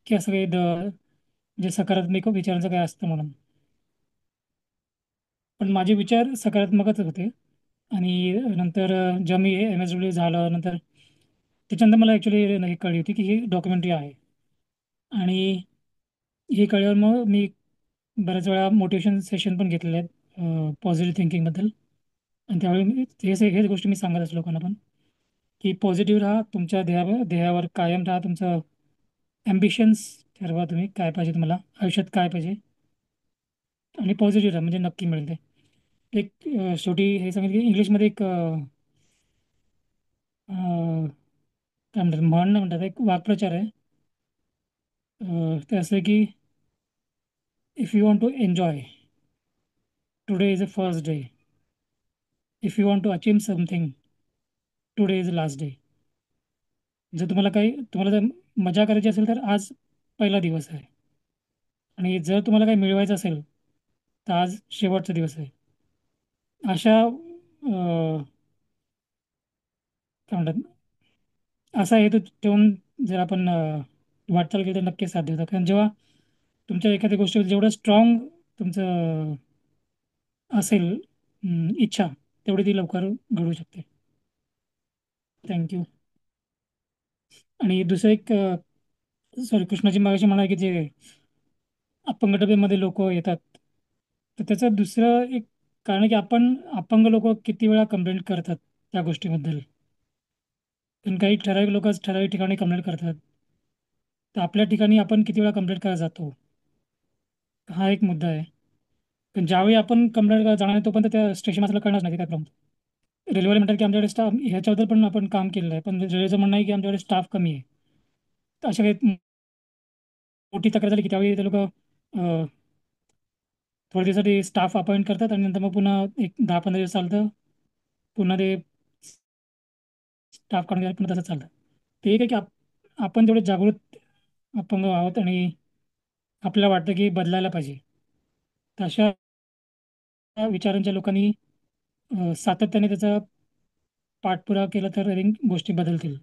की असं काही म्हणजे सकारात्मक विचारांचं काय असतं म्हणून. पण माझे विचार सकारात्मकच होते आणि नंतर जेव्हा मी MSW झालं नंतर त्याच्यानंतर मला ॲक्च्युली हे कळली होती की ही डॉक्युमेंटरी आहे. आणि हे कळल्यावर मग मी बऱ्याच वेळा मोटिवेशन सेशन पण घेतलेले आहेत पॉझिटिव्ह थिंकिंगबद्दल. आणि त्यावेळी हेच गोष्टी मी सांगत असतो लोकांना पण, की पॉझिटिव्ह राहा, तुमच्या ध्येयावर कायम राहा, तुमचं ॲम्बिशन्स ठरवा, तुम्ही काय पाहिजे, तुम्हाला आयुष्यात काय पाहिजे, आणि पॉझिटिव्ह राहा म्हणजे नक्की मिळेल ते. एक शेवटी हे सांगितलं की इंग्लिशमध्ये एक काय म्हणतात, म्हण नाही म्हणतात, एक वाक्प्रचार आहे. ते असं आहे की if you want to enjoy, today is a first day. If you want to achieve something, today is the last day. जर तुम्हाला जर मजा करायची असेल तर आज पहिला दिवस आहे. आणि जर तुम्हाला काही मिळवायचं असेल तर आज शेवटचा दिवस आहे. अशा काय म्हणतात, असा हेतू ठेवून जर आपण वाटचाल केली तर नक्कीच साध्य होतं. कारण जेव्हा तुमच्या एखाद्या गोष्टीवर जेवढं स्ट्रॉंग तुमचं असेल इच्छा, तेवढी ती लवकर घडू शकते. थँक्यू. आणि दुसरं एक सॉरी, कृष्णाजी मागाशी म्हणा की जे अपंग डबेमध्ये लोक येतात, तर त्याचं दुसरं एक कारण आहे की आपण अपंग लोक किती वेळा कंप्लेंट करतात त्या गोष्टीबद्दल. पण काही ठराविक लोक ठराविक ठिकाणी कंप्लेंट करतात, तर आपल्या ठिकाणी आपण किती वेळा कंप्लेंट करायला जातो, हा एक मुद्दा आहे. पण ज्यावेळी आपण कंप्लेंट करायला जाणार आहे, तोपर्यंत त्या स्टेशन मास्टरला कळणार नाही की काय प्रॉब्लेम. रेल्वेवाले म्हणतात की आमच्याकडे स्टाफ, ह्याच्याबद्दल पण आपण काम केलेलं आहे, पण रेल्वेचं म्हणणं आहे की आमच्याकडे स्टाफ कमी आहे. तर अशा काही मोठी तक्रार झाली की त्यावेळी ते लोक थोड्या दिवसासाठी स्टाफ अपॉइंट करतात, आणि नंतर मग पुन्हा एक 10-15 दिवस चालतं, पुन्हा ते स्टाफ काढून घ्यायला पुन्हा तसं चालतं. ते एक आहे की आपण तेवढे जागृत अपंग आहोत, आणि आपल्याला वाटतं की बदलायला पाहिजे. तर अशा विचारांच्या लोकांनी सातत्याने त्याचा पाठपुरावा केला तर I think गोष्टी बदलतील.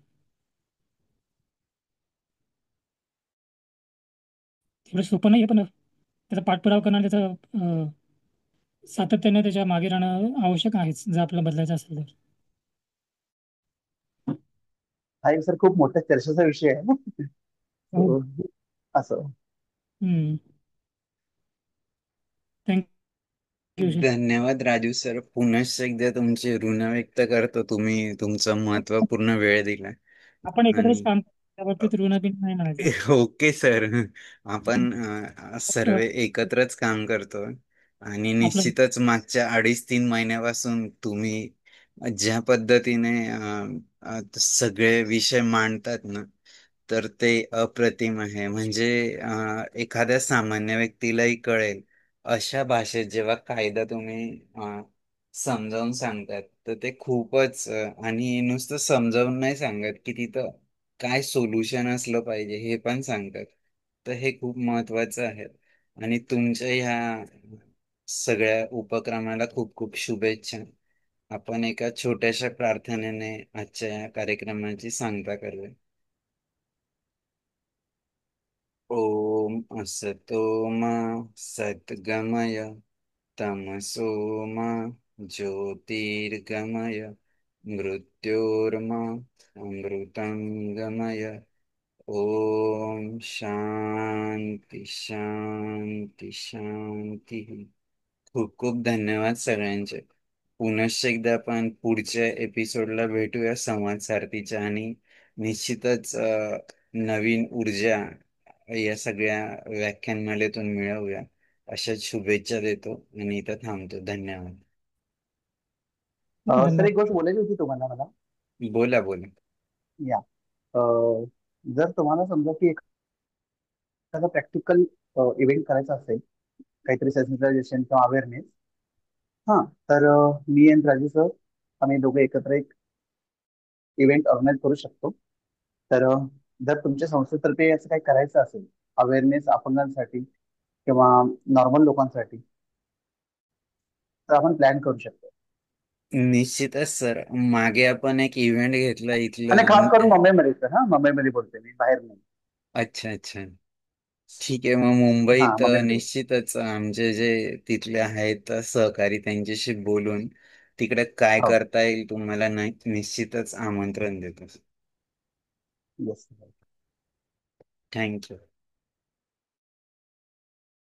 एवढं सोपं नाही आहे, पण त्याचा पाठपुरावा करणं, त्याचा सातत्याने त्याच्या मागे राहणं आवश्यक आहेच, जर आपल्याला बदलायचं असेल तर. हा एक सर खूप मोठ्या चर्चेचा विषय आहे. हो. So, असं. Thank you sir. धन्यवाद राजू सर. पुनश्च एकदा तुमचे ऋण व्यक्त करतो, तुम्ही तुमचा महत्वपूर्ण वेळ दिला. आपण एकत्रच आणि काम करू, त्या बाबतीत ऋणबिन नाही म्हणायचं. ओके सर, आपण सर्व फक्त एकत्रच काम करतो. आणि आपलं निश्चितच मागच्या 2.5-3 महिन्यापासून तुम्ही ज्या पद्धतीने सगळे विषय मांडतात ना, तर ते अप्रतिम आहे. म्हणजे एखाद्या सामान्य व्यक्तीलाही कळेल अशा भाषेत जेव्हा कायदा तुम्ही समजावून सांगतात, तर ते खूपच आणि नुसतं समजावून नाही सांगत की तिथं काय सोल्युशन असलं पाहिजे हे पण सांगतात. तर हे खूप महत्वाचं आहे. आणि तुमच्या ह्या सगळ्या उपक्रमाला खूप खूप शुभेच्छा. आपण एका छोट्याशा प्रार्थनेने आजच्या या कार्यक्रमाची सांगता करूया. ओम असतो मा सद्गमय, तमसो मा ज्योतिर्गमय, मृत्योर्मा अमृतंगमय. ओम शांती शांती शांती. खूप खूप धन्यवाद सगळ्यांचे. पुनश्च एकदा आपण पुढच्या एपिसोडला भेटूया संवाद सारथीच्या, आणि निश्चितच नवीन ऊर्जा या सगळ्या व्याख्यानमालेतून मिळवूया, अशा शुभेच्छा देतो आणि इथं थांबतो. धन्यवाद. सर धन्यवाद. एक गोष्ट बोलायची होती तुम्हाला मला. बोला बोला. या जर तुम्हाला समजा की एखादा प्रॅक्टिकल इव्हेंट करायचा असेल, काहीतरी सेन्सिटायझेशन किंवा अवेअरनेस, हा, तर मी आणि राजू सर आम्ही दोघे एकत्र एक इव्हेंट ऑर्गनाईज करू शकतो. तर जर तुमच्या संस्थेतर्फे असं काही करायचं असेल, अवेअरनेस अपंगांसाठी किंवा नॉर्मल लोकांसाठी, तर आपण प्लॅन करू शकतो. निश्चितच सर. मागे आपण एक इव्हेंट घेतला आणि खास इथलं. करून मुंबईमध्ये सर, हा मुंबईमध्ये बोलते मी, बाहेर नाही. अच्छा अच्छा. ठीक आहे. मग हा, मुंबईत मुंबईमध्ये बोलतो. निश्चितच आमचे जे तिथले आहेत सहकारी, त्यांच्याशी बोलून तिकडे काय हो. करता येईल तुम्हाला निश्चितच आमंत्रण देतो. येस. थँक्यू.